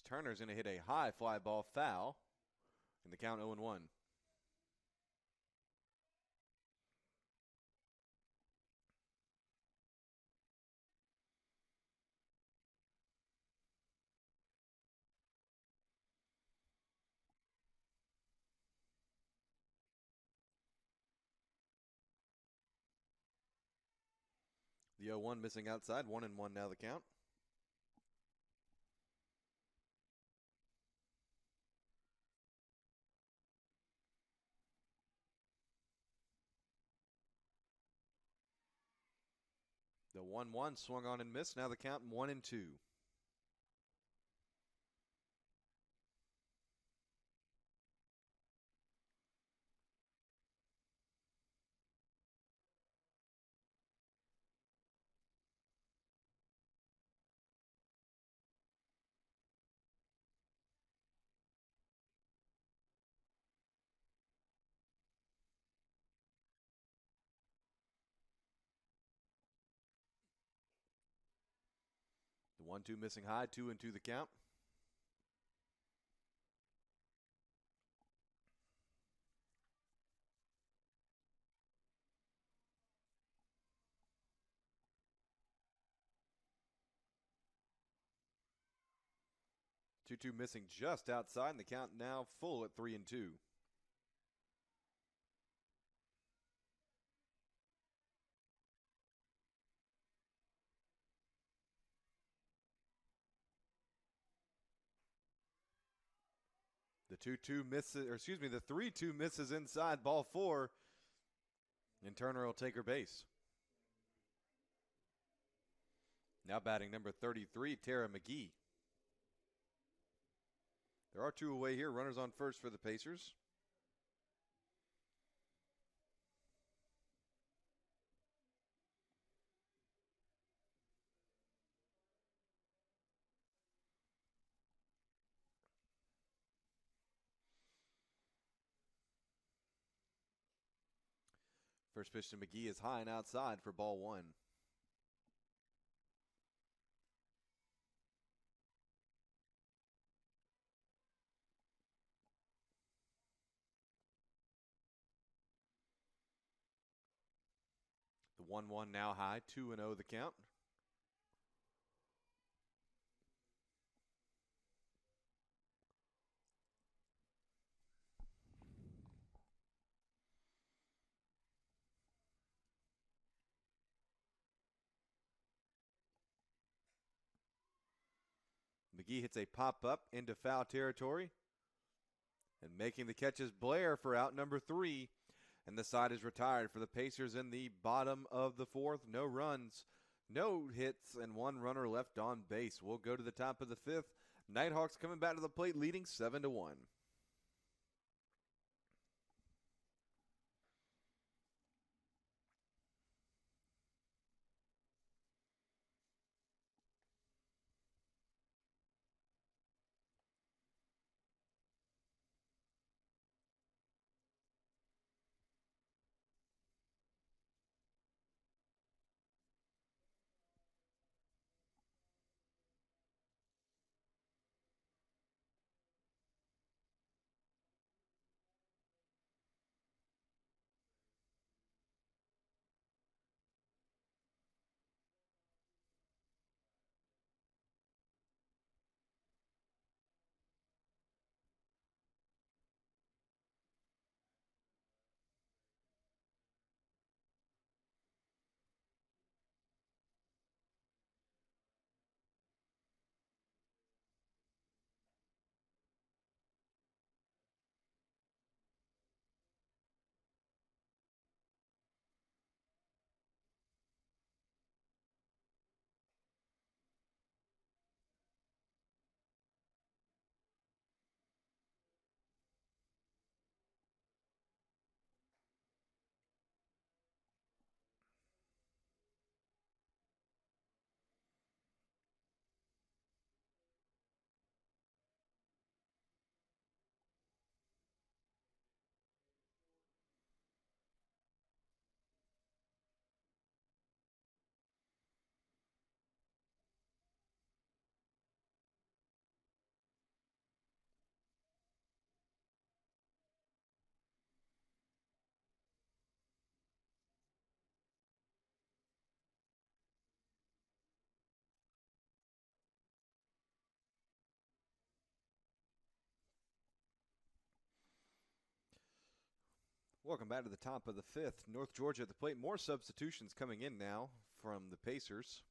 Turner's going to hit a high fly ball foul in the count 0-1. The 0-1 missing outside, 1-1 now the count. The 1-1 swung on and missed. Now the count 1-2. The 1-2 missing high, 2-2 the count. Two missing just outside, and the count now full at 3-2. The 2-2 misses, or excuse me, the 3-2 misses inside ball 4, and Turner will take her base. Now batting number 33, Tara McGee. There are two away here. Runners on first for the Pacers. First pitch to McGee is high and outside for ball 1. The 1-1 now high, 2-0 the count. McGee hits a pop-up into foul territory. And making the catch is Blair for out number 3. And the side is retired for the Pacers in the bottom of the 4th. No runs, no hits, and 1 runner left on base. We'll go to the top of the 5th. Nighthawks coming back to the plate leading 7-1. Welcome back to the top of the 5th. North Georgia at the plate. More substitutions coming in now from the Pacers.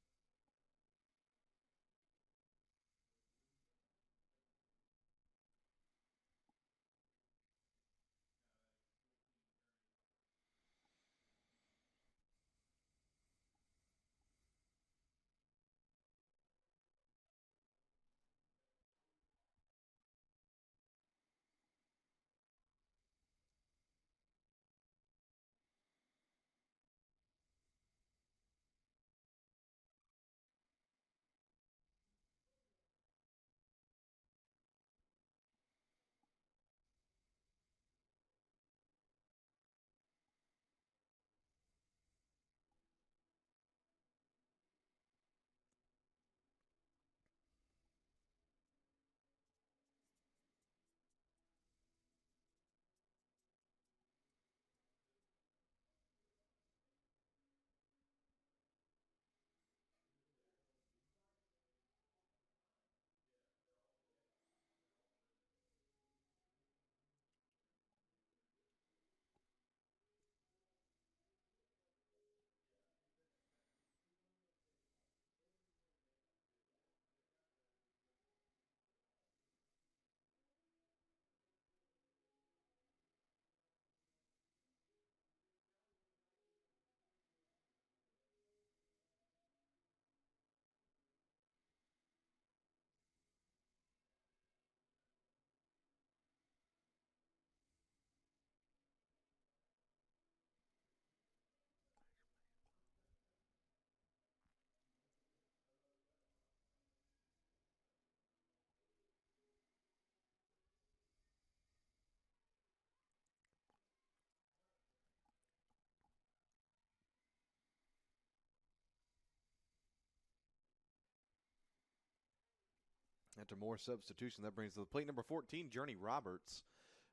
After more substitution, that brings to the plate number 14, Journey Roberts.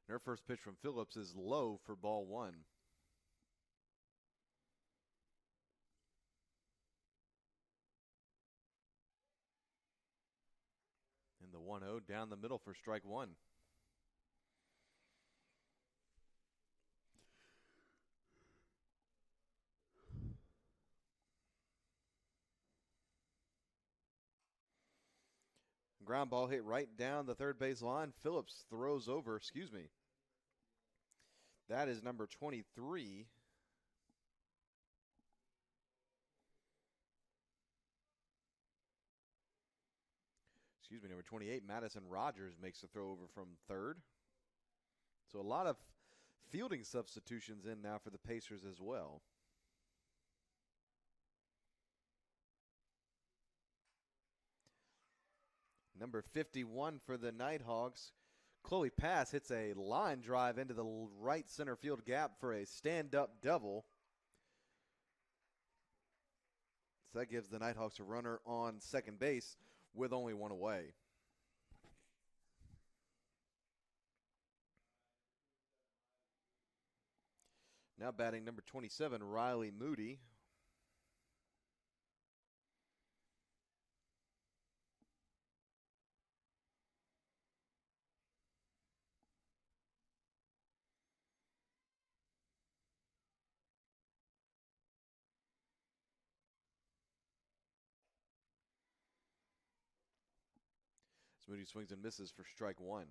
And her first pitch from Phillips is low for ball one. And the 1-0 down the middle for strike one. Ground ball hit right down the third base line. Phillips throws over, That is number 23. Number 28, Madison Rogers makes the throw over from third. So a lot of fielding substitutions in now for the Pacers as well. Number 51 for the Nighthawks, Chloe Pass hits a line drive into the right center field gap for a stand-up double. So that gives the Nighthawks a runner on second base with only one away. Now batting number 27, Riley Moody. Moody swings and misses for strike one.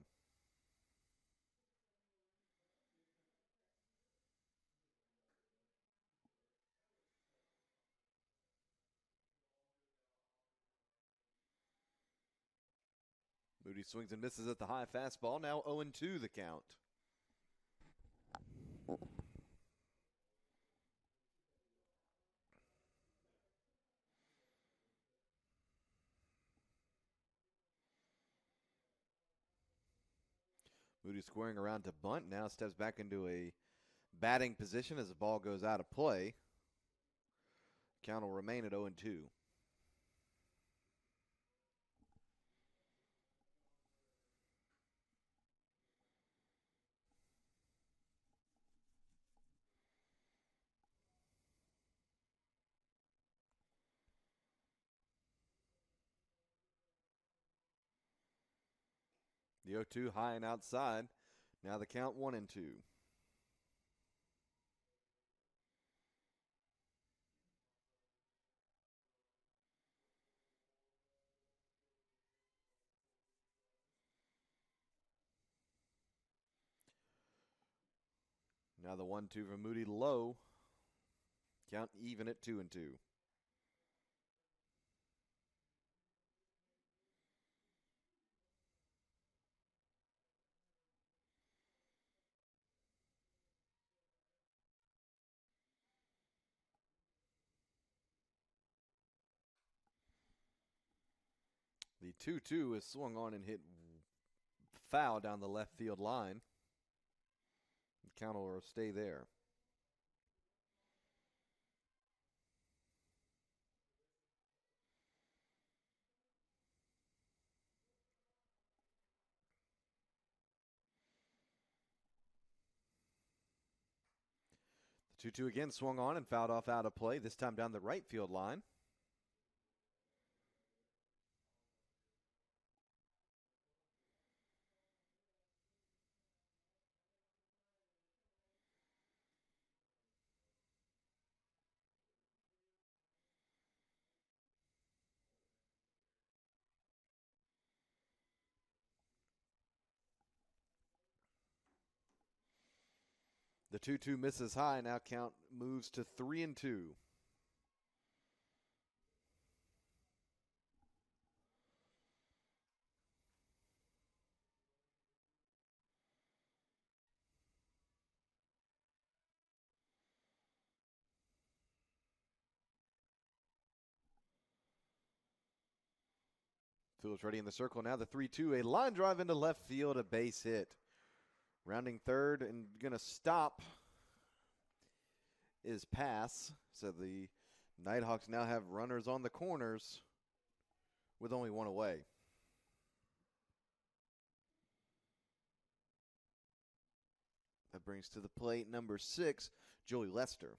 Moody swings and misses at the high fastball. Now 0-2 the count. Moody squaring around to bunt. Now steps back into a batting position as the ball goes out of play. Count will remain at 0-2. The 0-2 high and outside. Now the count 1-2. Now the 1-2 from Moody low. Count even at 2-2. The 2-2 is swung on and hit foul down the left field line. The count will stay there. The 2-2 again swung on and fouled off out of play, this time down the right field line. The 2-2 misses high. Now count moves to 3-2. Phillips ready in the circle. Now the 3-2. A line drive into left field, a base hit. Rounding third and going to stop is Pass. So the Nighthawks now have runners on the corners with only one away. brings to the plate number 6, Julie Lester.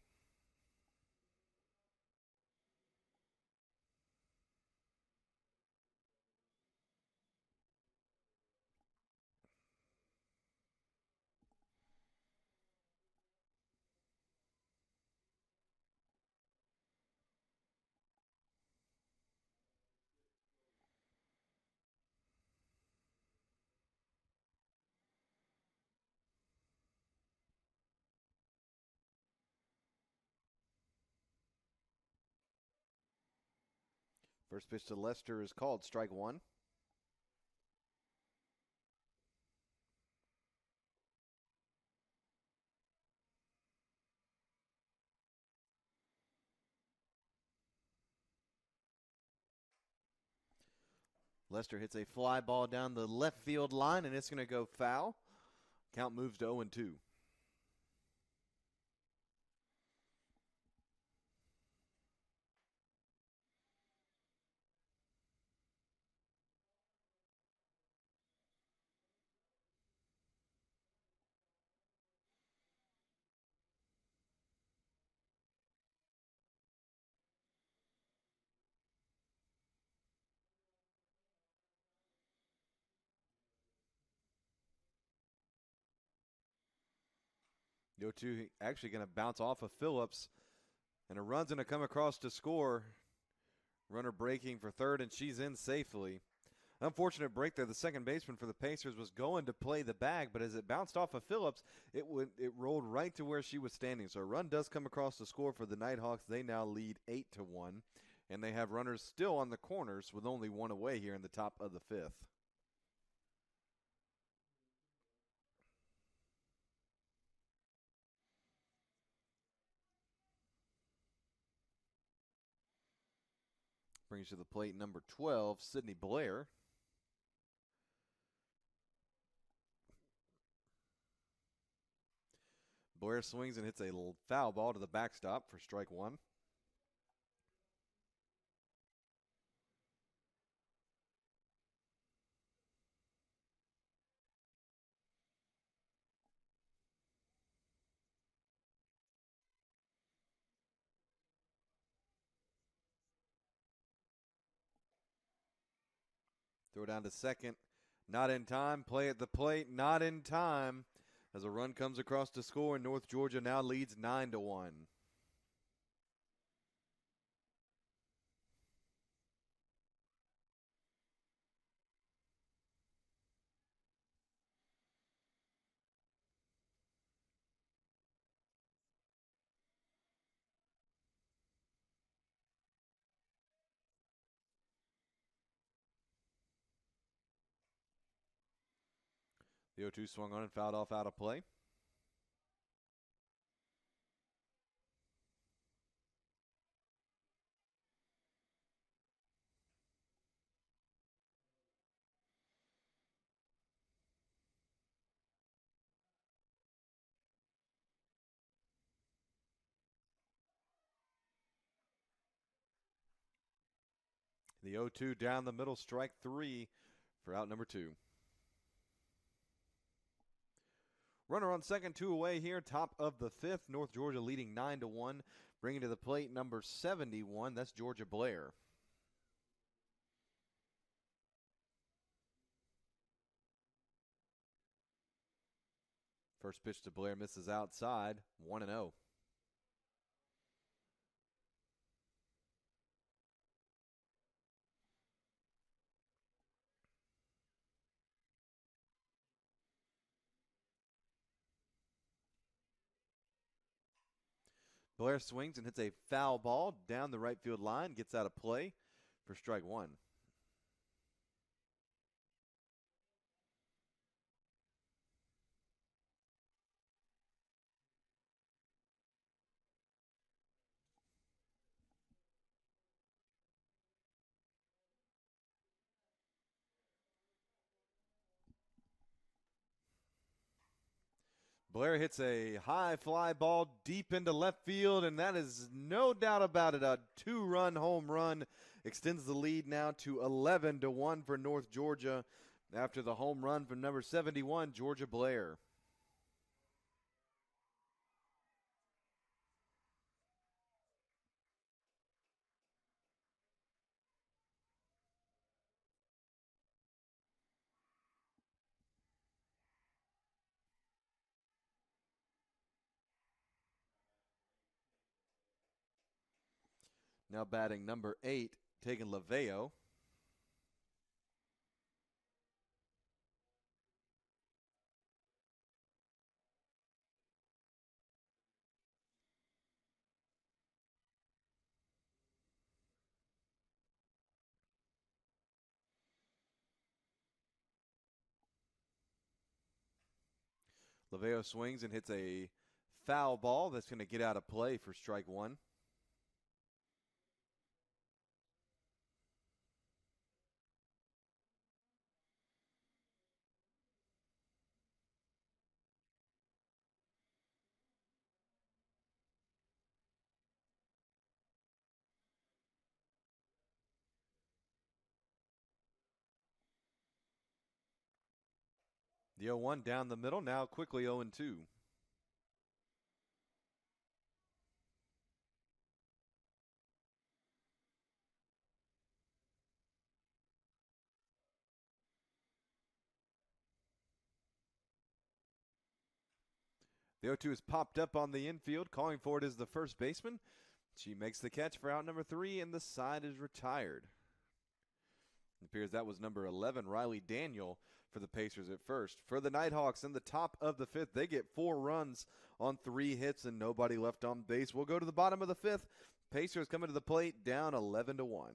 First pitch to Lester is called strike 1. Lester hits a fly ball down the left field line, and it's going to go foul. Count moves to 0-2. The 0-2 actually going to bounce off of Phillips, and a run's going to come across to score. Runner breaking for third, and she's in safely. Unfortunate break there. The second baseman for the Pacers was going to play the bag, but as it bounced off of Phillips, it rolled right to where she was standing. So a run does come across to score for the Nighthawks. They now lead 8-1, and they have runners still on the corners with only one away here in the top of the 5th. Brings to the plate number 12, Sydney Blair. Blair swings and hits a foul ball to the backstop for strike 1. Throw down to second. Not in time. Play at the plate. Not in time. As a run comes across to score, and North Georgia now leads 9-1. The 0-2 swung on and fouled off out of play. The 0-2 down the middle, strike 3 for out number 2. Runner on second, 2 away here, top of the 5th. North Georgia leading 9-1. Bringing to the plate number 71. That's Georgia Blair. First pitch to Blair misses outside, 1-0. Blair swings and hits a foul ball down the right field line, gets out of play for strike 1. Blair hits a high fly ball deep into left field, and that is no doubt about it. A 2-run home run extends the lead now to 11-1 for North Georgia after the home run from number 71, Georgia Blair. Now batting number 8, taking Laveo. Laveo swings and hits a foul ball that's going to get out of play for strike one. The 0-1 down the middle, now quickly 0-2. The 0-2 is popped up on the infield. Calling for it is the first baseman. She makes the catch for out number 3, and the side is retired. It appears that was number 11, Riley Daniel, for the Pacers at first. For the Nighthawks in the top of the 5th, they get 4 runs on 3 hits and nobody left on base. We'll go to the bottom of the 5th. Pacers coming to the plate down 11-1.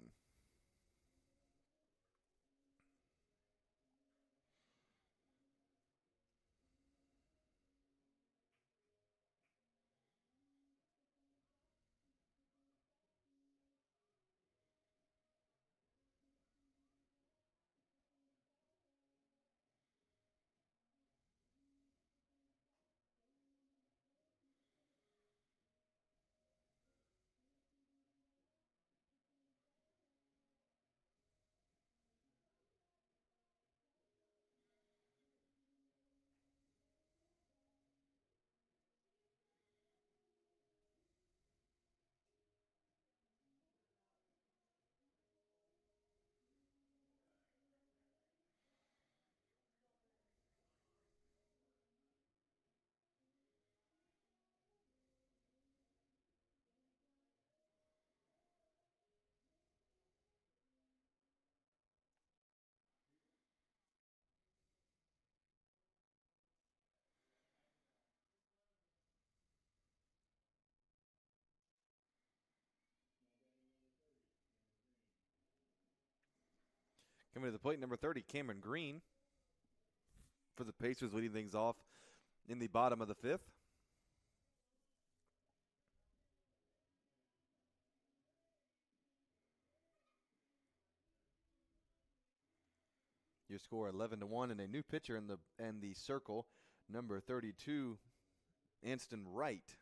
Coming to the plate, number 30, Cameron Green, for the Pacers, leading things off in the bottom of the 5th. Your score 11-1, and a new pitcher in the circle, number 32, Anston Wright.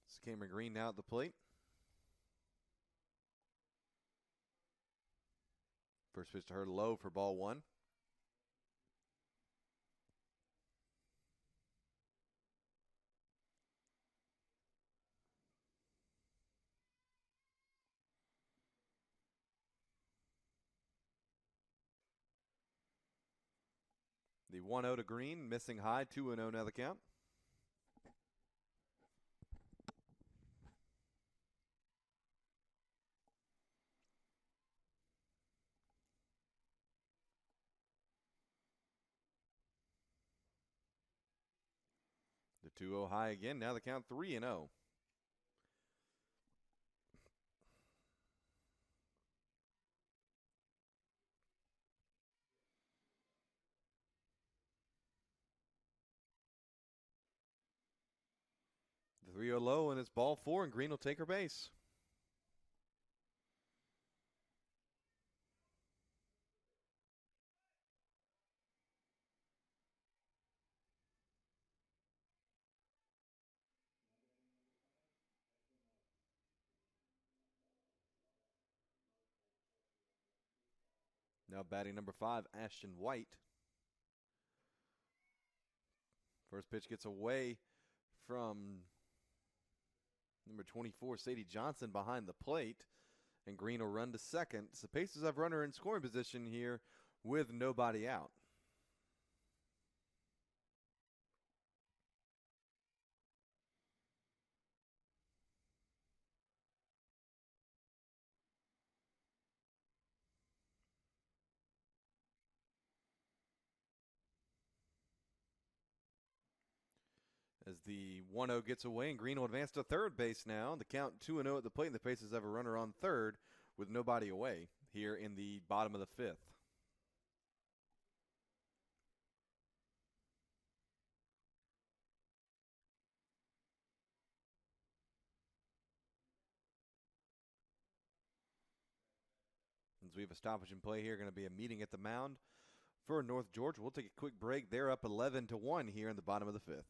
It's Cameron Green now at the plate. First pitch to her low for ball 1. The 1-0 to Green, missing high, 2-0 now the count. The 2-0 high again, now the count 3-0. The 3-0 low, and it's ball 4, and Green will take her base. Now batting number 5, Ashton White. First pitch gets away from number 24, Sadie Johnson, behind the plate. And Green will run to second. So the Pacers have runner in scoring position here with nobody out. As the 1-0 gets away, and Green will advance to third base now. The count 2-0 at the plate, and the Pacers have a runner on third with nobody away here in the bottom of the 5th. As we have a stoppage in play here, going to be a meeting at the mound for North Georgia. We'll take a quick break. They're up 11-1 here in the bottom of the 5th.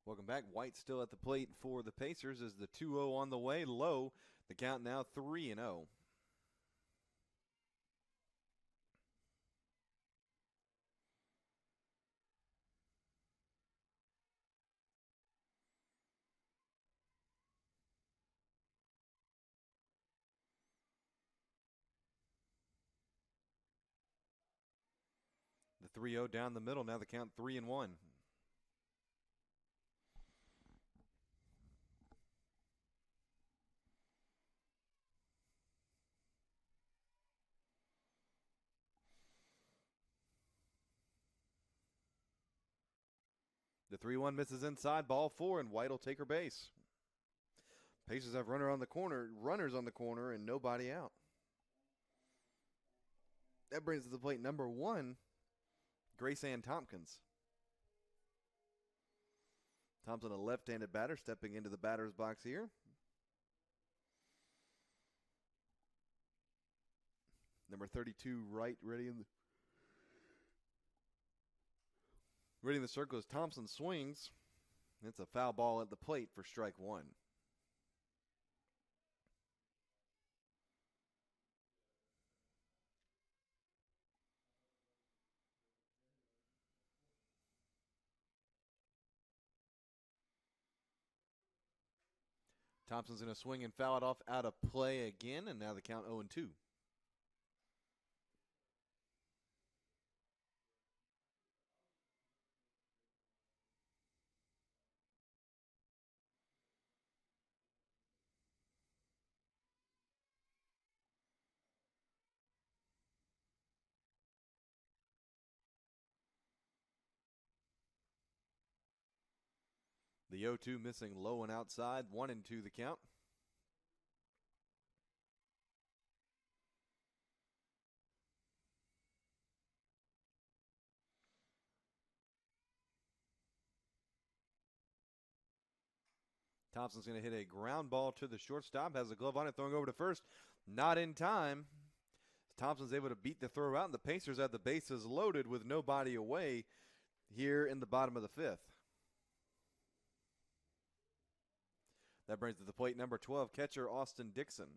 Welcome back. White still at the plate for the Pacers as the 2-0 on the way. Low. The count now 3-0. The 3-0 down the middle. Now the count 3-1. The 3-1 misses inside, ball 4, and White will take her base. Pacers have runners on the corner, and nobody out. That brings to the plate number 1, Grace Ann Tompkins. Thompson, a left-handed batter, stepping into the batter's box here. Number 32, right, ready in the circle as Thompson swings. It's a foul ball at the plate for strike 1. Thompson's going to swing and foul it off out of play again, and now the count 0-2. The 0-2 missing low and outside, 1-2 the count. Thompson's going to hit a ground ball to the shortstop. Has a glove on it, throwing over to first. Not in time. Thompson's able to beat the throw out, and the Pacers have the bases loaded with nobody away here in the bottom of the fifth. That brings to the plate number 12, catcher Austin Dixon.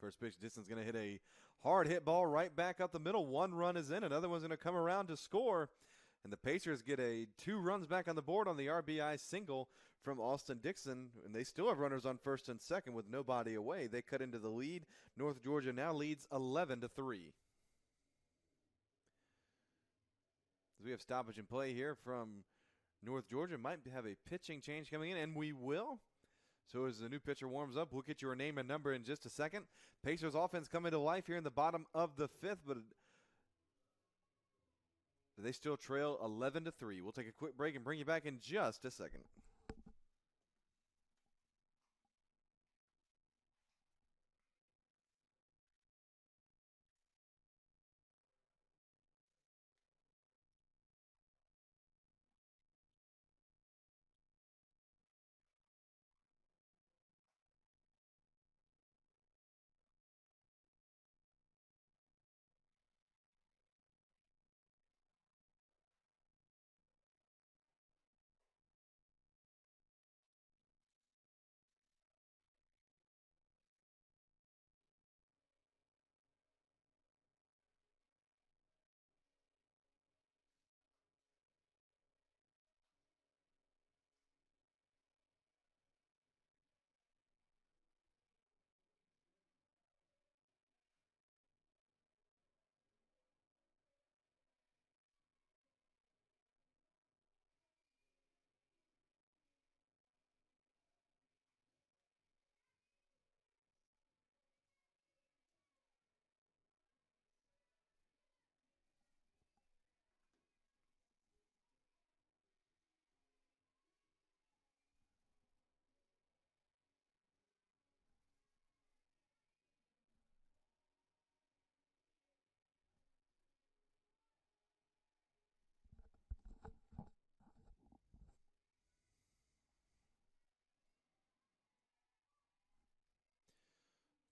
First pitch, Dixon's going to hit a hard hit ball right back up the middle. One run is in. Another one's going to come around to score. And the Pacers get 2 runs back on the board on the RBI single from Austin Dixon. And they still have runners on first and second with nobody away. They cut into the lead. North Georgia now leads 11-3. As we have stoppage in play here from North Georgia. Might have a pitching change coming in, and we will. So as the new pitcher warms up, we'll get your name and number in just a second. Pacers offense coming to life here in the bottom of the fifth, but they still trail 11-3. We'll take a quick break and bring you back in just a second.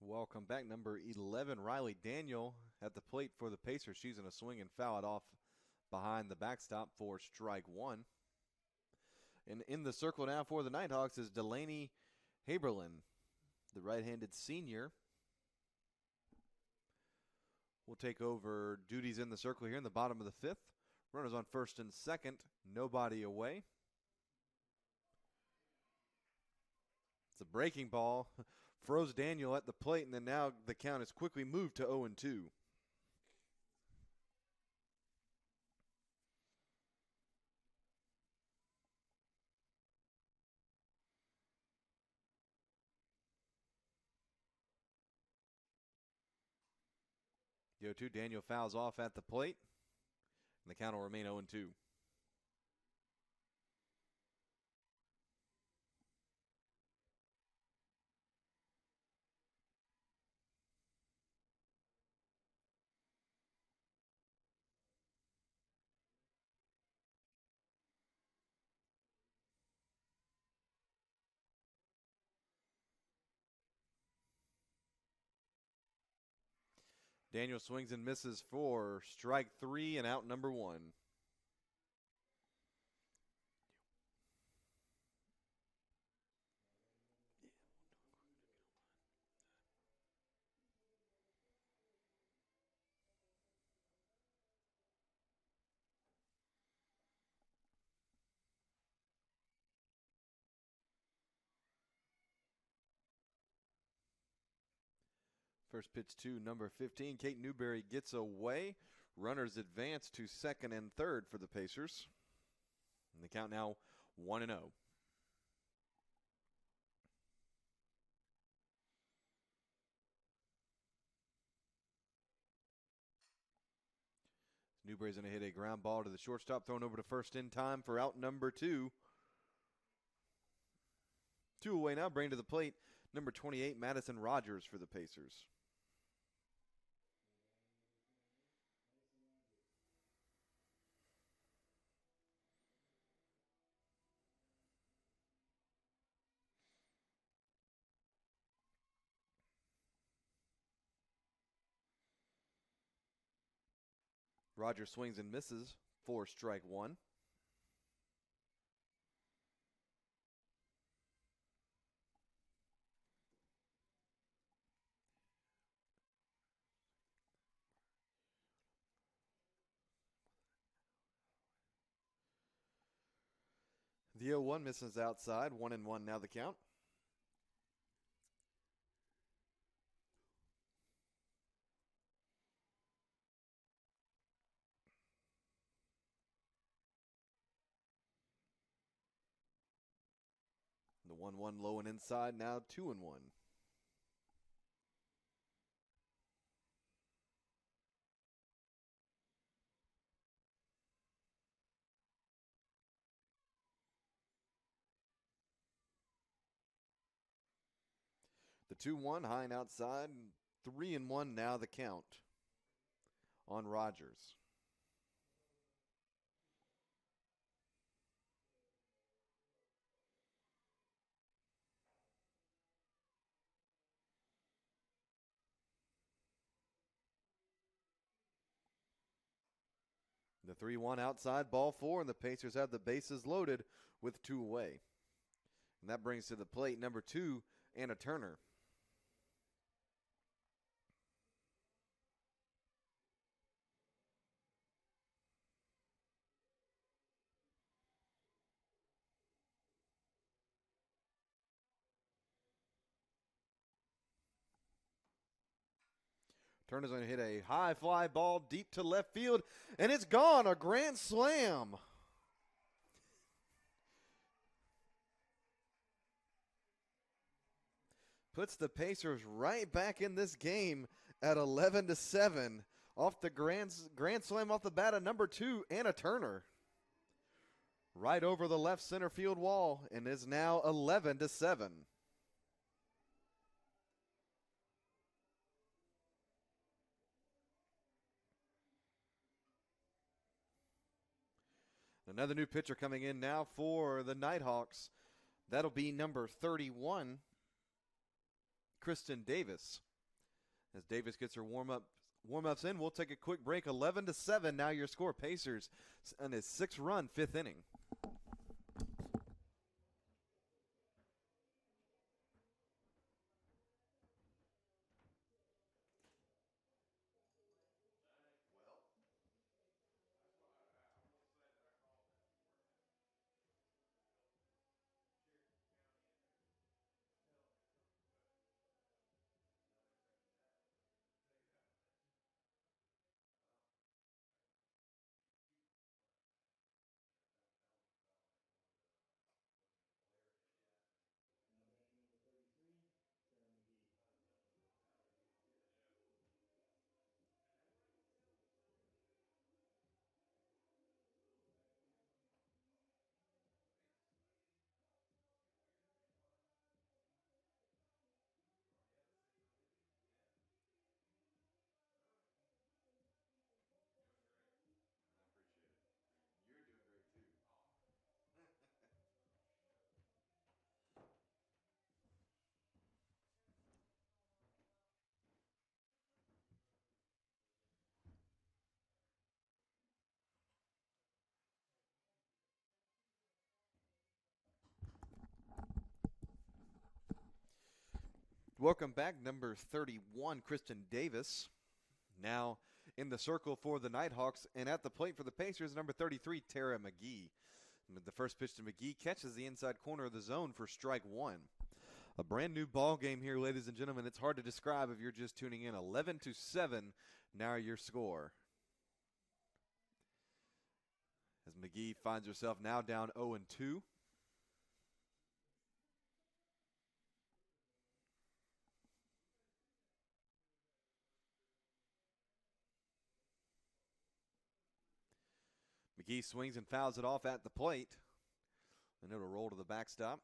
Welcome back. Number 11, Riley Daniel at the plate for the Pacers. She's going to swing and foul it off behind the backstop for strike one. And in the circle now for the Nighthawks is Delaney Haberlin, the right-handed senior. Will take over duties in the circle here in the bottom of the fifth. Runners on first and second, nobody away. It's a breaking ball. Froze Daniel at the plate, and then now the count is quickly moved to 0-2. The 0-2, Daniel fouls off at the plate, and the count will remain 0-2. Daniel swings and misses for strike three and out number one. First pitch to number 15. Kate Newberry gets away. Runners advance to second and third for the Pacers. And the count now 1-0. Newberry's going to hit a ground ball to the shortstop, thrown over to first in time for out number two. 2 away now, bring to the plate Number 28, Madison Rogers for the Pacers. Rogers swings and misses for strike one. The 0-1 misses outside. 1-1 now the count. The 1-1 low and inside. Now 2-1. The 2-1 high and outside. 3-1 now the count on Rogers. The 3-1 outside, ball four, and the Pacers have the bases loaded with two away. And that brings to the plate number 2, Anna Turner. Turner's going to hit a high fly ball deep to left field, and it's gone. A grand slam. Puts the Pacers right back in this game at 11-7 off the grand slam off the bat of number 2, Anna Turner. Right over the left center field wall, and is now 11-7. Another new pitcher coming in now for the Nighthawks. That'll be number 31, Kristen Davis. As Davis gets her warm-ups in, we'll take a quick break. 11-7 now your score. Pacers on his 6-run 5th inning. Welcome back, number 31, Kristen Davis. Now in the circle for the Nighthawks, and at the plate for the Pacers, number 33, Tara McGee. The first pitch to McGee catches the inside corner of the zone for strike one. A brand new ball game here, ladies and gentlemen. It's hard to describe if you're just tuning in. 11-7 now your score. As McGee finds herself now down 0-2. McGee swings and fouls it off at the plate. And it'll roll to the backstop.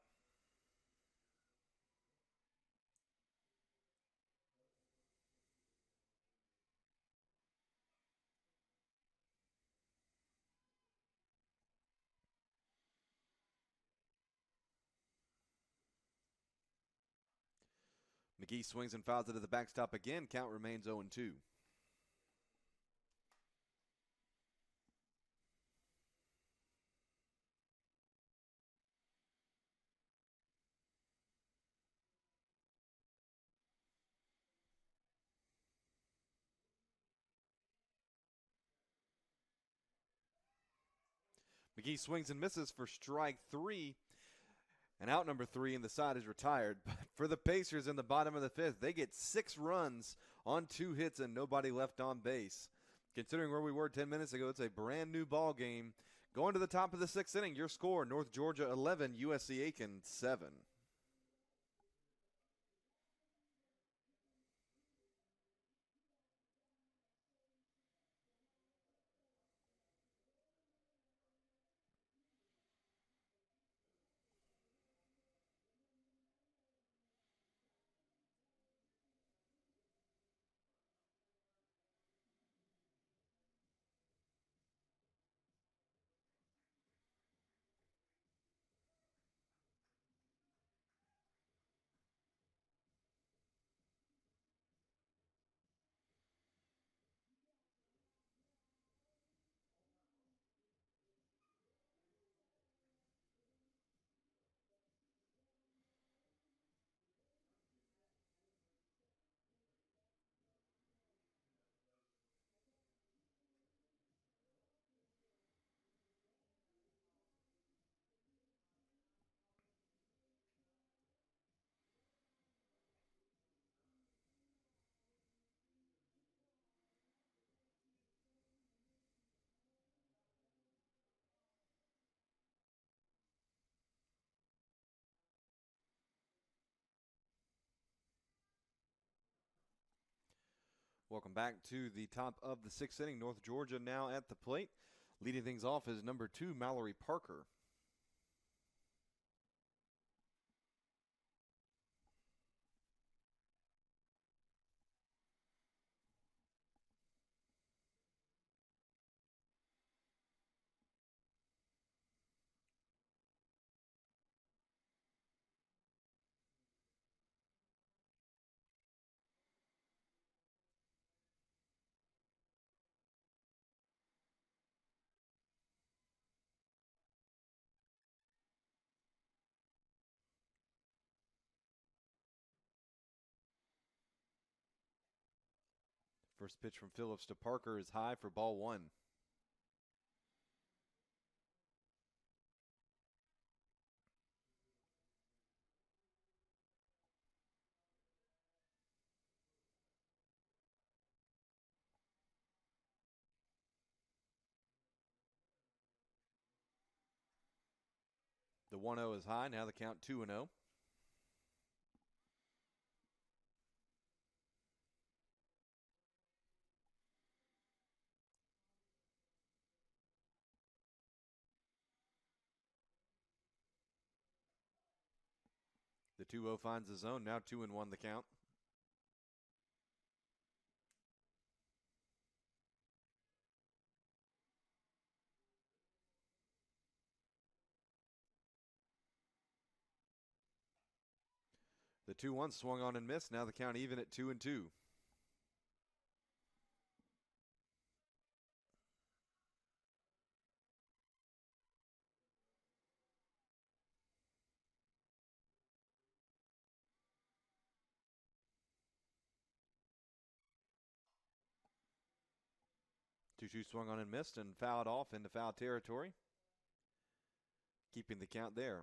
McGee swings and fouls it to the backstop again. Count remains 0-2. McGee swings and misses for strike 3. And out number 3, and the side is retired. But for the Pacers in the bottom of the 5th, they get 6 runs on 2 hits and nobody left on base. Considering where we were 10 minutes ago, it's a brand new ball game. Going to the top of the 6th inning, your score, North Georgia 11, USC Aiken 7. Welcome back to the top of the 6th inning. North Georgia now at the plate. Leading things off is number 2, Mallory Parker. First pitch from Phillips to Parker is high for ball 1. The 1-0 is high. Now the count 2-0. The 2-0 finds the zone. Now 2-1 the count. The 2-1 swung on and missed. Now the count even at 2-2. Two swung on and missed and fouled off into foul territory, keeping the count there.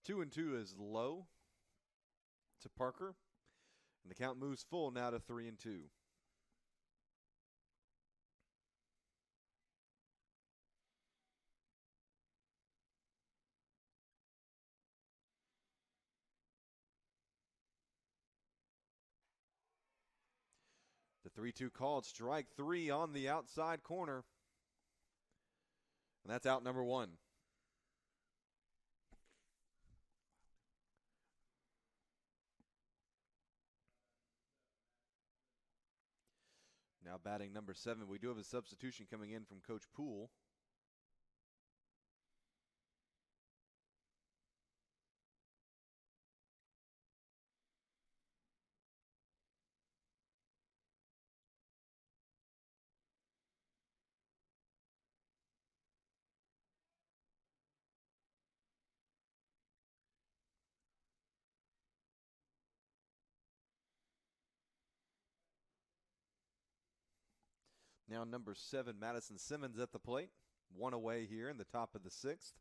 Two and two is low to Parker, and the count moves full now to 3-2. The 3-2 called, strike 3 on the outside corner, and that's out number 1. Now batting number 7. We do have a substitution coming in from Coach Poole. Now number 7, Madison Simmons at the plate. One away here in the top of the 6th.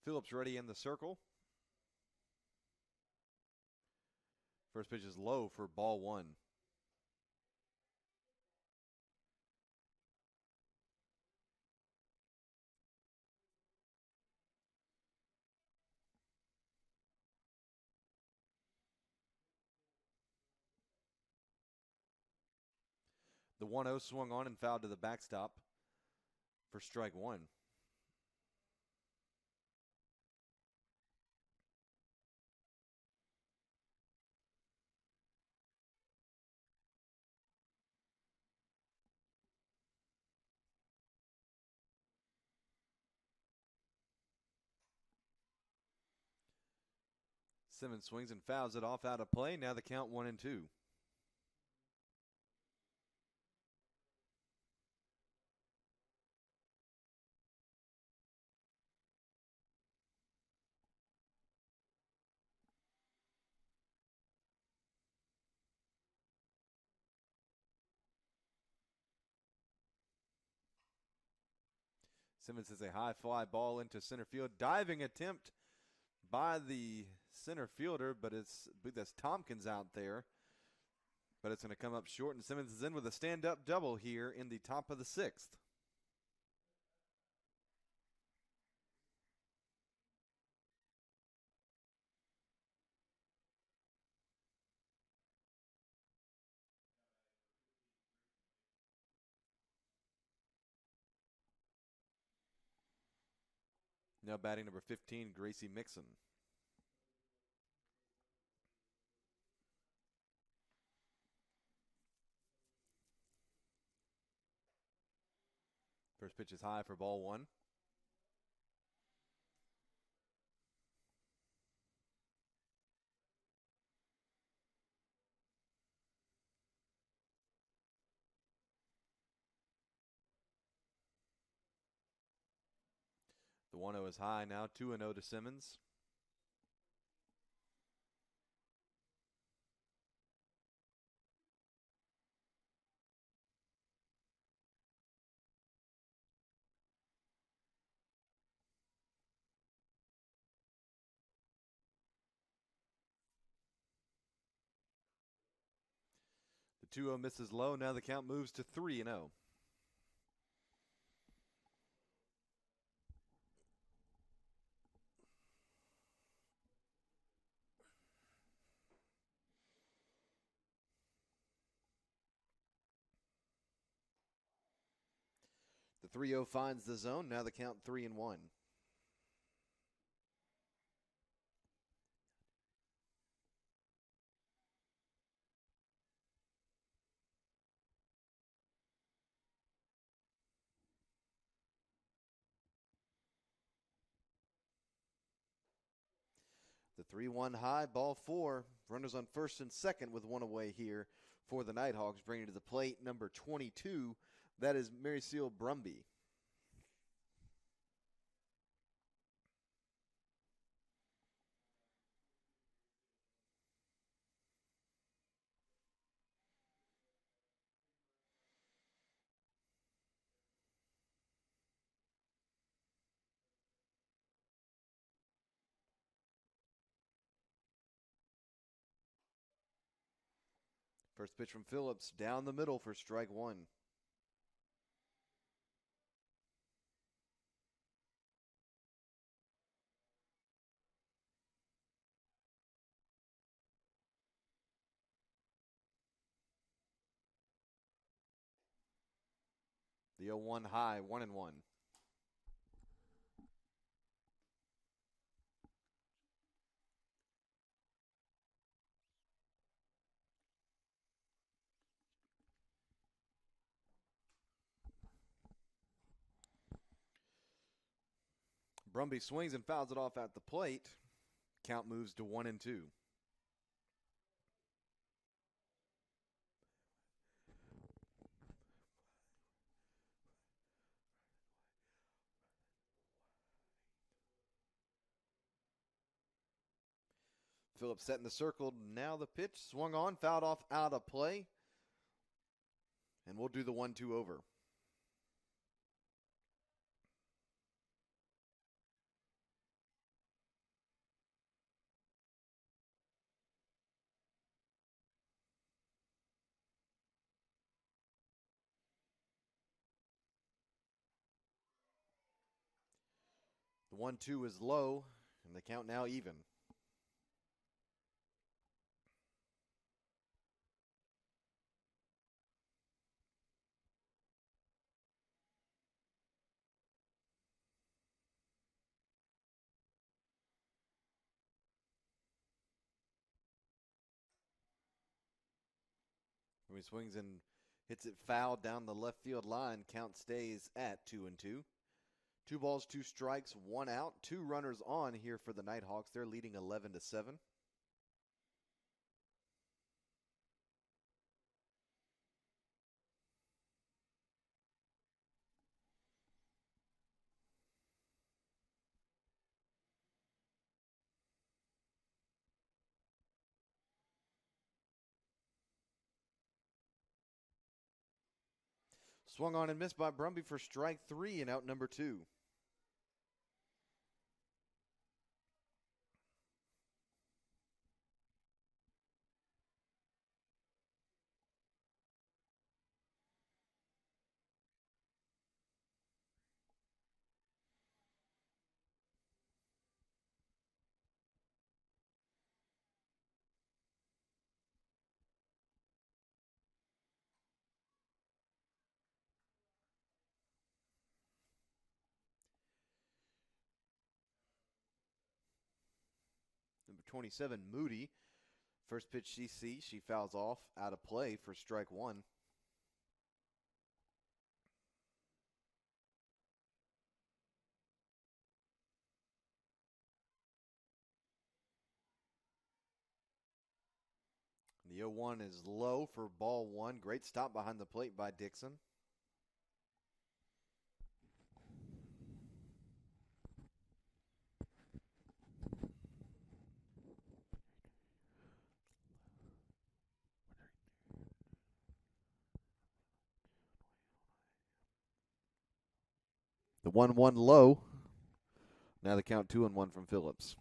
Phillips ready in the circle. First pitch is low for ball 1. The 1-0 swung on and fouled to the backstop for strike 1. Simmons swings and fouls it off out of play. Now the count 1-2. Simmons has a high fly ball into center field. Diving attempt by the center fielder, but that's Tompkins out there. But it's going to come up short, and Simmons is in with a stand-up double here in the top of the 6th. Now batting number 15, Gracie Mixon. First pitch is high for ball 1. The 1-0 is high now, 2-0 to Simmons. The 2-0 misses low. Now the count moves to 3-0. The 3-0 finds the zone. Now the count 3-1. The 3-1 high, ball 4. Runners on first and second with one away here for the Nighthawks. Bringing to the plate number 22. That is Maryseal Brumby. First pitch from Phillips down the middle for strike 1. The 0-1 high, 1-1. Brumby swings and fouls it off at the plate. Count moves to 1-2. Phillips set in the circle. Now the pitch swung on, fouled off out of play. And we'll do the 1-2 over. The 1-2 is low, and the count now even. When he swings and hits it foul down the left field line, count stays at 2-2. 2 balls, 2 strikes, 1 out, 2 runners on here for the Nighthawks. They're leading 11-7. Swung on and missed by Brumby for strike 3 and out number 2. Number 27, Moody. First pitch she sees, she fouls off out of play for strike 1. The 0-1 is low for ball 1. Great stop behind the plate by Dixon. The 1-1 low. Now the count 2-1 from Phillips.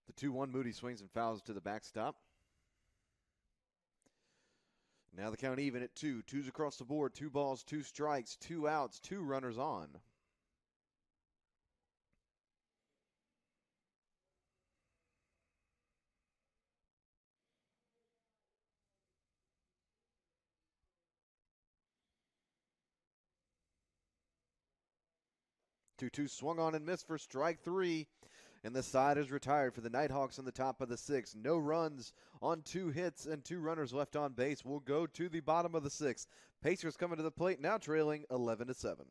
The 2-1 Moody swings and fouls to the backstop. Now the count even at 2. 2's across the board. 2 balls, 2 strikes, 2 outs, 2 runners on. Two swung on and missed for strike 3. And the side is retired for the Nighthawks on the top of the 6th. No runs on 2 hits and 2 runners left on base. We'll go to the bottom of the 6th. Pacers coming to the plate, now trailing 11-7.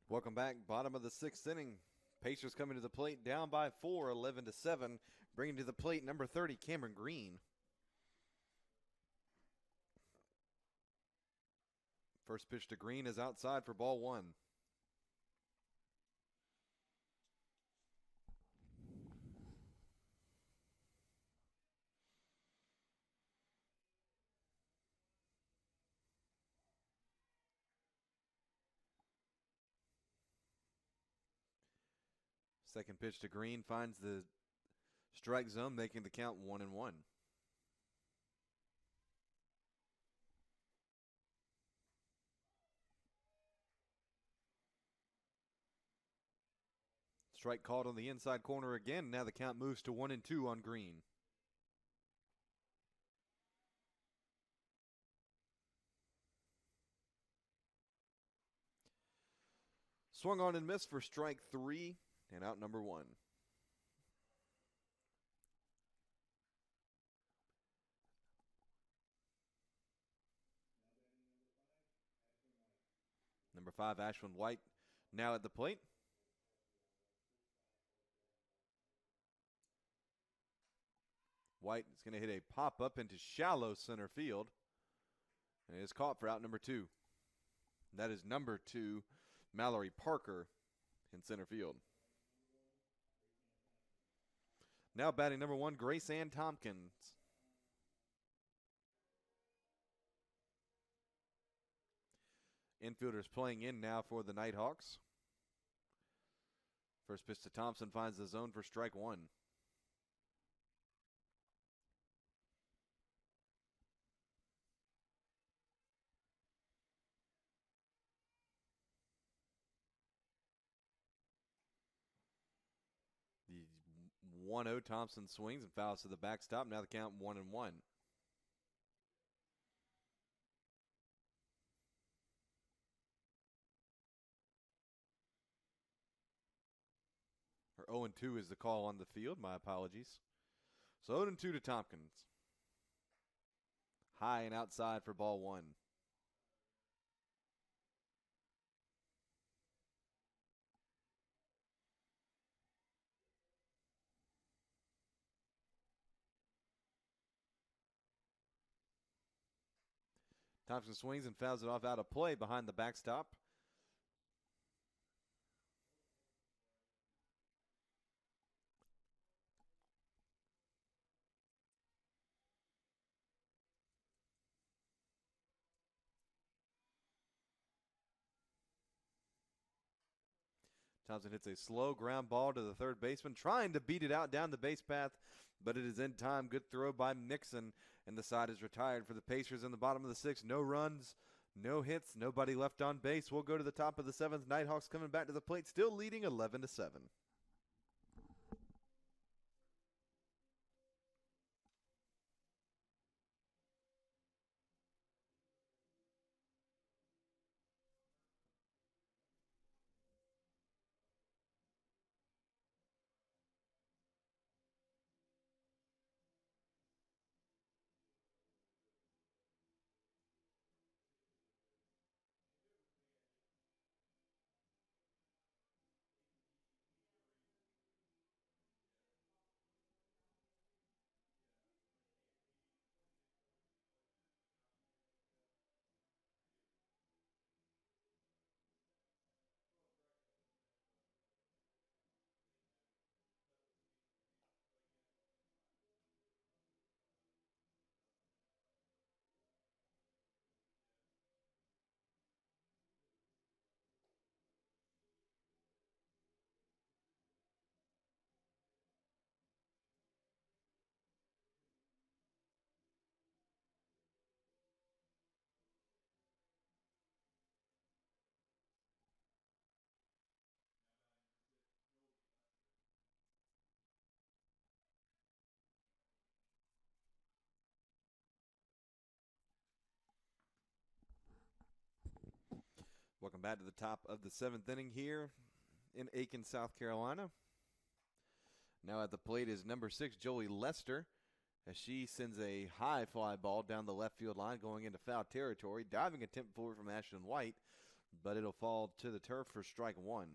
Welcome back. Bottom of the sixth inning. Pacers coming to the plate down by 4, 11-7. Bringing to the plate number 30, Cameron Green. First pitch to Green is outside for ball one. Second pitch to Green finds the strike zone, making the count 1-1. Strike called on the inside corner again. Now the count moves to 1-2 on Green. Swung on and missed for strike 3 and out number 1. Number 5, Ashwin White, now at the plate. White is going to hit a pop-up into shallow center field. And it is caught for out number 2. That is number 2, Mallory Parker in center field. Now batting number 1, Grace Ann Tompkins. Infielders playing in now for the Nighthawks. First pitch to Thompson finds the zone for strike 1. The 1-0 Thompson swings and fouls to the backstop. Now the count 1-1. Or 0-2 is the call on the field. My apologies. So 0-2 to Tompkins. High and outside for ball 1. Thompson swings and fouls it off out of play behind the backstop. Thompson hits a slow ground ball to the third baseman, trying to beat it out down the base path, but it is in time. Good throw by Mixon, and the side is retired for the Pacers in the bottom of the sixth. No runs, no hits, nobody left on base. We'll go to the top of the seventh. Nighthawks coming back to the plate, still leading 11-7. Welcome back to the top of the seventh inning here in Aiken, South Carolina. Now at the plate is number 6, Joey Lester, as she sends a high fly ball down the left field line going into foul territory. Diving attempt forward from Ashton White. but it'll fall to the turf for strike one.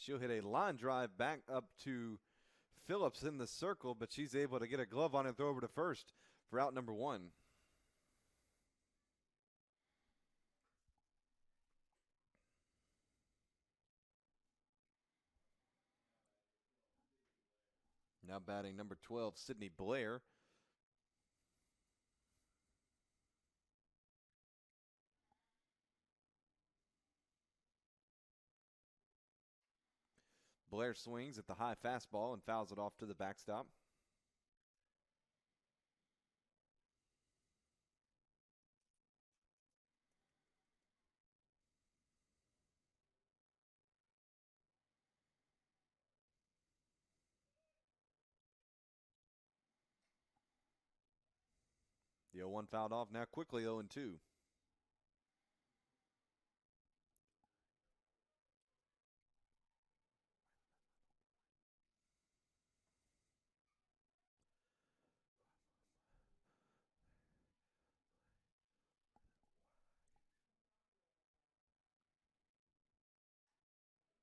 She'll hit a line drive back up to Phillips in the circle, but she's able to get a glove on and throw over to first for out number one. Now batting number 12, Sydney Blair. Blair swings at the high fastball and fouls it off to the backstop. The 0-1 fouled off, now quickly 0-2.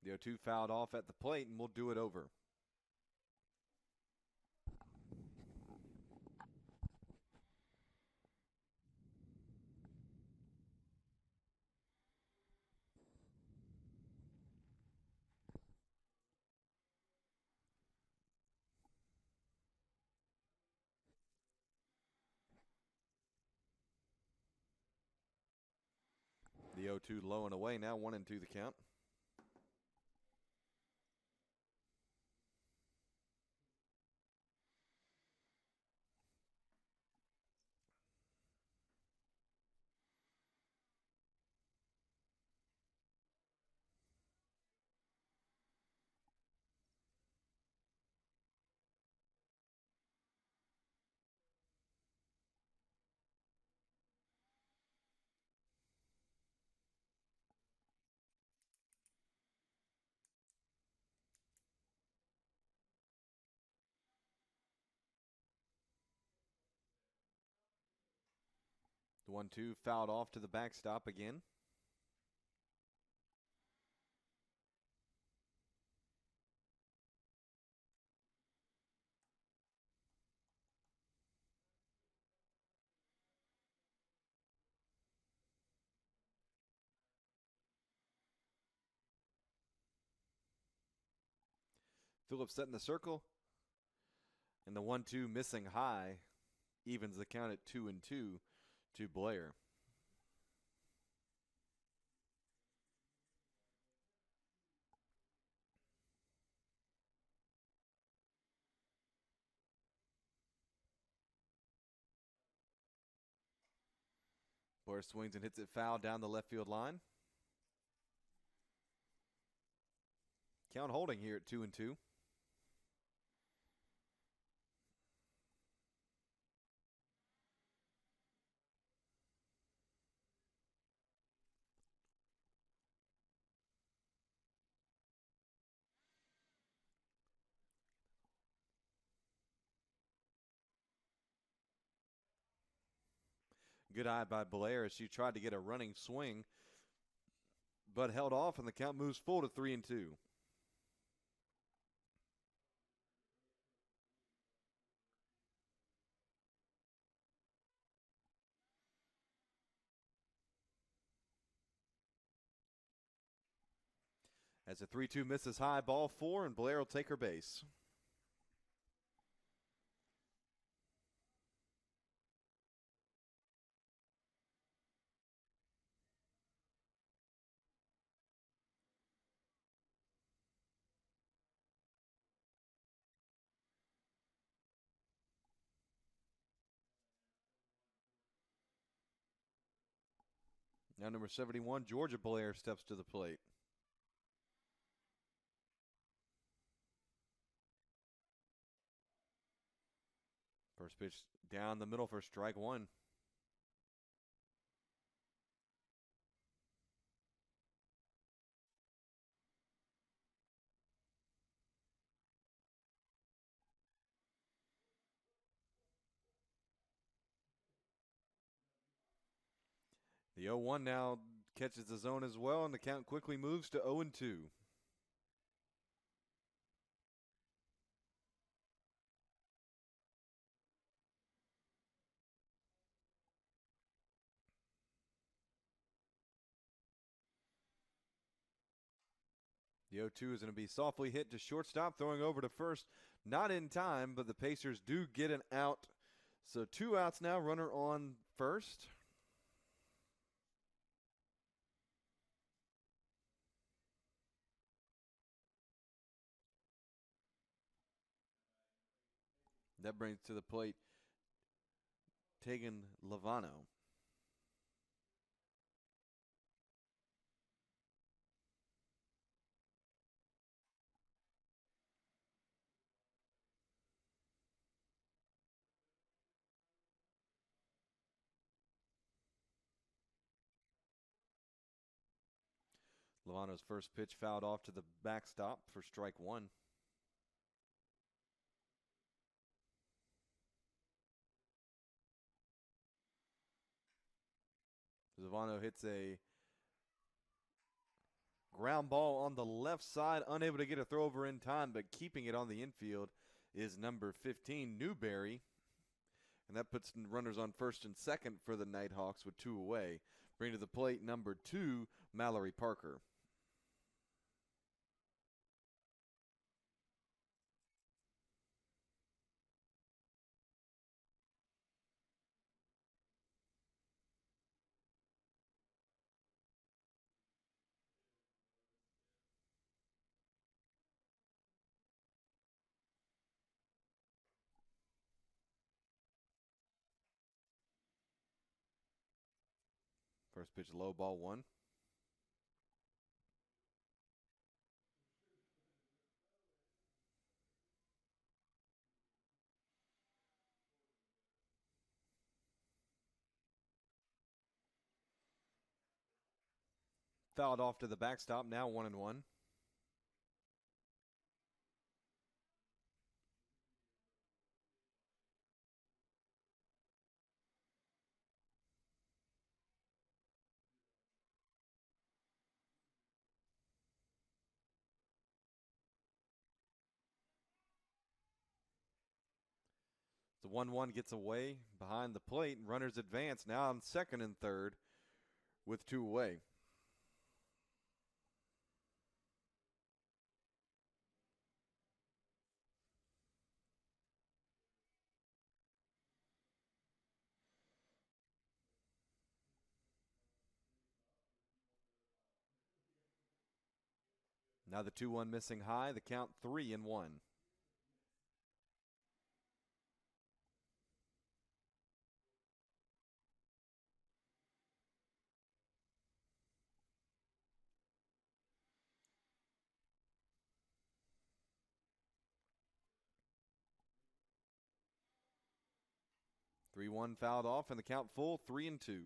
The 0-2 fouled off at the plate, and we'll do it over. The 0-2 low and away, now 1-2 the count. The 1-2 fouled off to the backstop again. Phillips set in the circle, and the 1-2 missing high evens the count at 2-2 to Blair. Blair swings and hits it foul down the left field line. Count holding here at 2-2. Good eye by Blair as she tried to get a running swing, but held off, and the count moves full to 3-2. As the 3-2 misses high, ball four, and Blair will take her base. Now number 71, Georgia Blair steps to the plate. First pitch down the middle for strike one. The 0-1 now catches the zone as well, and the count quickly moves to 0-2. The 0-2 is going to be softly hit to shortstop, throwing over to first. Not in time, but the Pacers do get an out. So 2 outs now, runner on first. That brings to the plate Tegan Lovano. Lovano's first pitch fouled off to the backstop for strike one. Lovano hits a ground ball on the left side, unable to get a throw over in time, but keeping it on the infield is number 15, Newberry. And that puts runners on first and second for the Nighthawks with 2 away. Bring to the plate number 2, Mallory Parker. First pitch low, ball 1. Fouled off to the backstop, now 1-1. The 1-1 gets away behind the plate, and runners advance now on second and third with 2 away. Now the 2-1 missing high, the count 3-1. Three one fouled off, and the count full 3-2.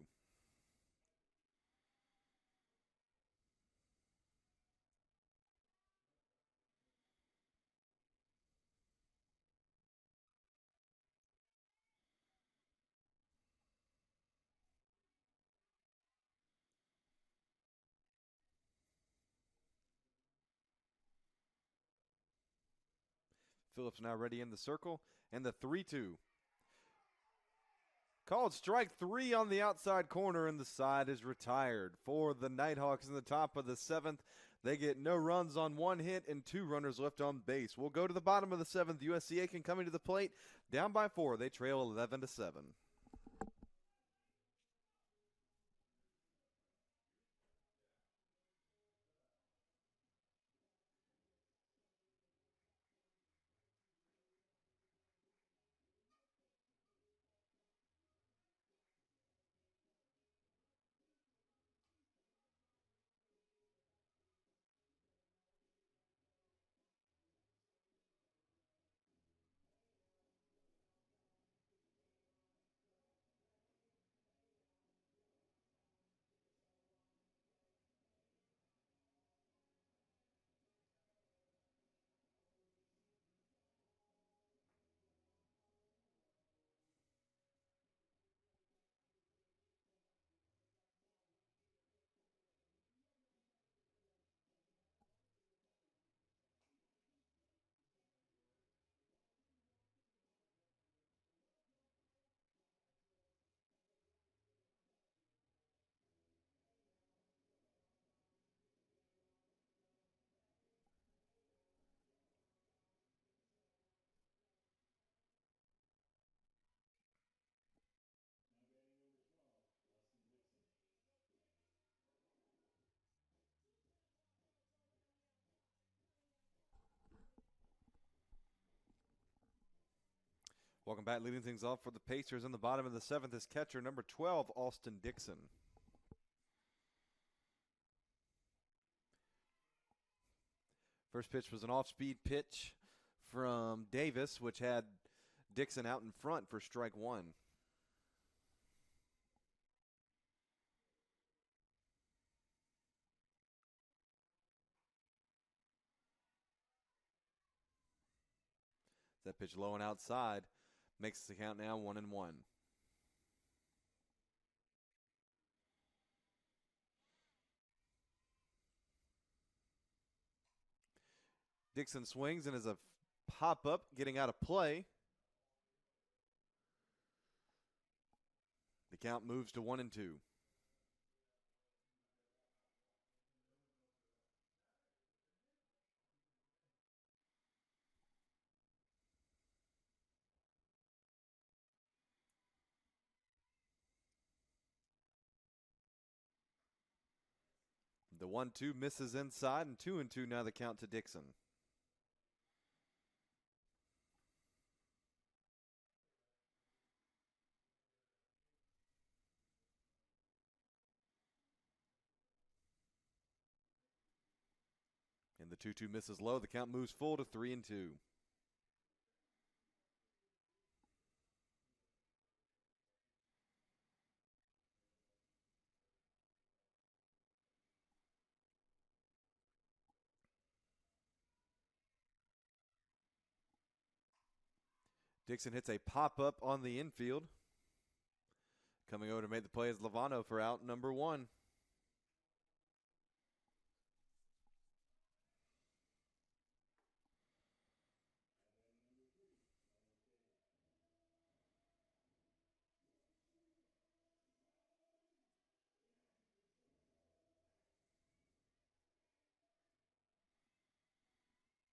Phillips now ready in the circle, and the 3-2. Called strike 3 on the outside corner, and the side is retired for the Nighthawks in the top of the 7th. They get no runs on 1 hit and 2 runners left on base. We'll go to the bottom of the 7th. USC Aiken coming to the plate, down by 4. They trail 11-7. Welcome back. Leading things off for the Pacers in the bottom of the seventh is catcher number 12, Alston Dixon. First pitch was an off-speed pitch from Davis, which had Dixon out in front for strike one. That pitch low and outside makes the count now 1-1. Dixon swings and is a pop-up, getting out of play. The count moves to 1-2. The 1-2 misses inside, and 2-2 now the count to Dixon. And the 2-2 misses low. The count moves full to 3-2. Dixon hits a pop-up on the infield. Coming over to make the play is Lovano for out number 1.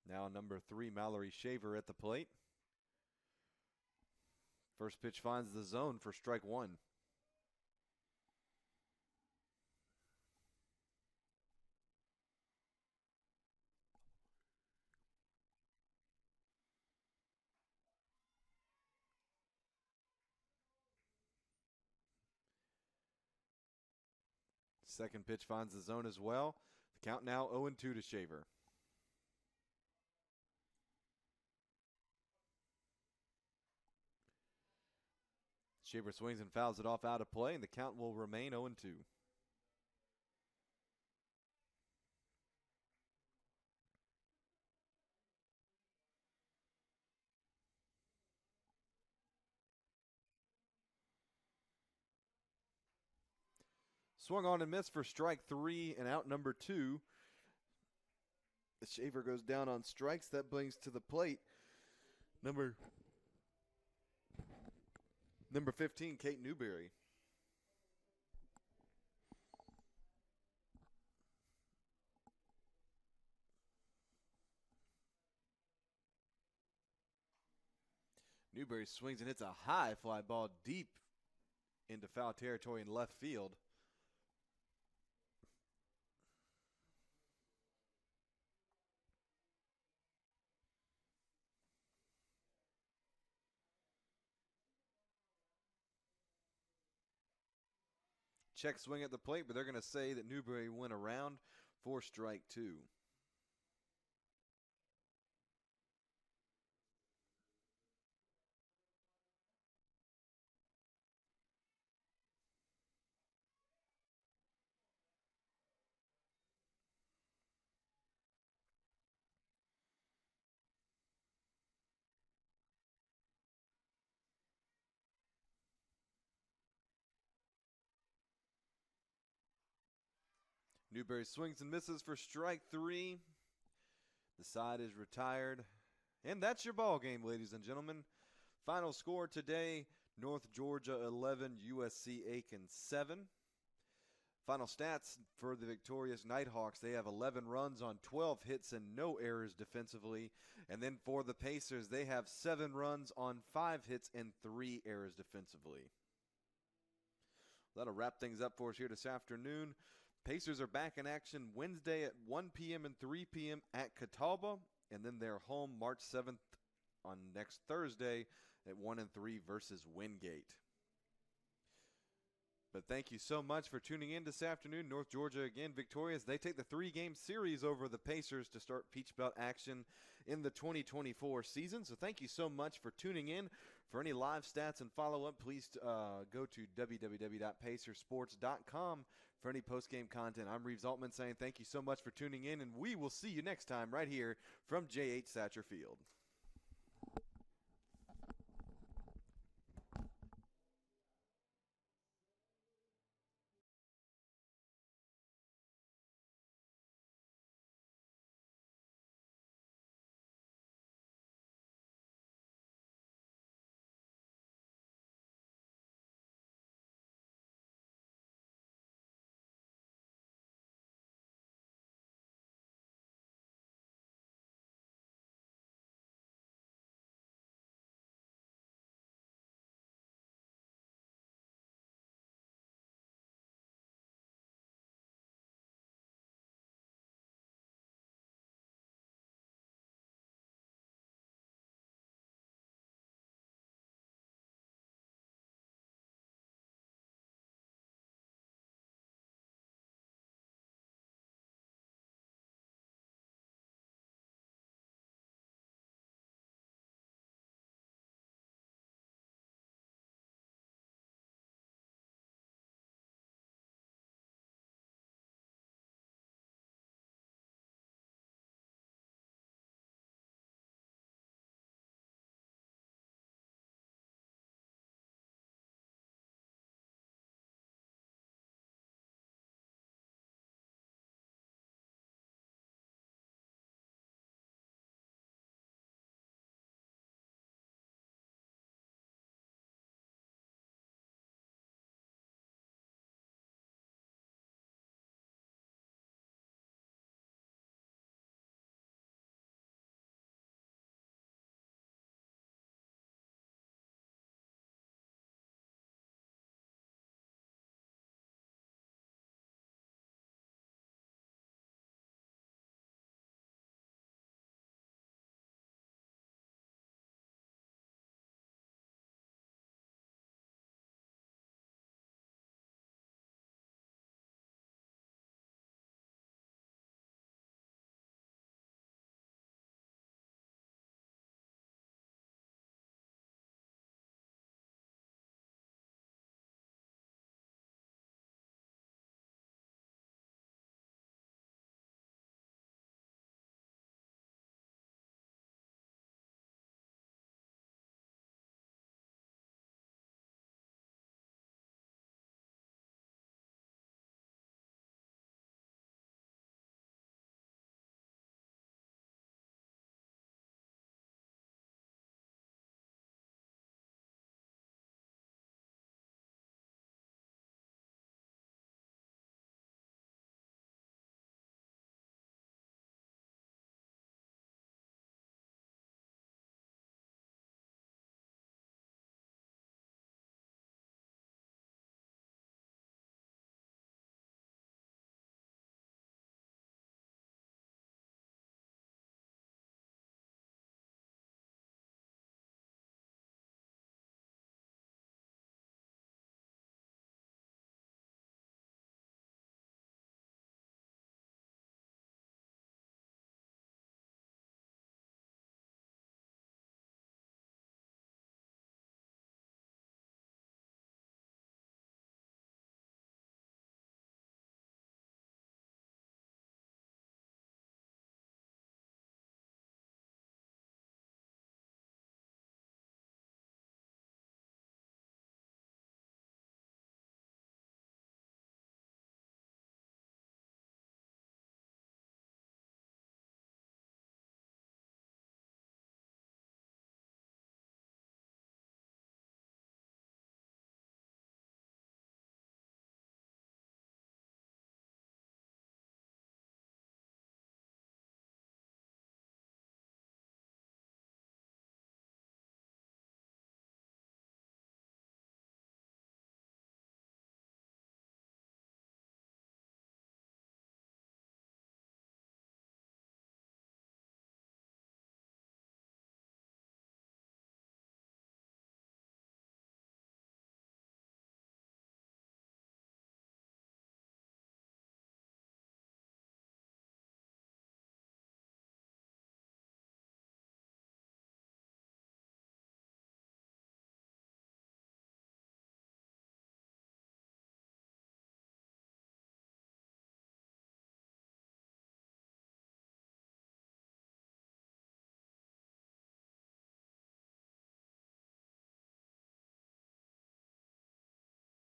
Now number 3, Mallory Shaver at the plate. First pitch finds the zone for strike 1. Second pitch finds the zone as well. The count now 0-2 to Shaver. Shaver swings and fouls it off out of play, and the count will remain 0-2. Swung on and missed for strike 3 and out number 2. The Shaver goes down on strikes. That brings to the plate number 15, Kate Newberry. Newberry swings and hits a high fly ball deep into foul territory in left field. Check swing at the plate, but they're going to say that Newberry went around for strike 2. Newberry swings and misses for strike 3. The side is retired. And that's your ball game, ladies and gentlemen. Final score today, North Georgia 11, USC Aiken 7. Final stats for the victorious Nighthawks, they have 11 runs on 12 hits and no errors defensively. And then for the Pacers, they have 7 runs on 5 hits and 3 errors defensively. That'll wrap things up for us here this afternoon. Pacers are back in action Wednesday at 1 p.m. and 3 p.m. at Catawba, and then they're home March 7th on next Thursday at 1-3 versus Wingate. But thank you so much for tuning in this afternoon. North Georgia again victorious. They take the 3-game series over the Pacers to start Peach Belt action in the 2024 season. So thank you so much for tuning in. For any live stats and follow-up, please go to www.pacersports.com for any post-game content. I'm Reeves Altman saying thank you so much for tuning in, and we will see you next time right here from J.H. Satcher Field.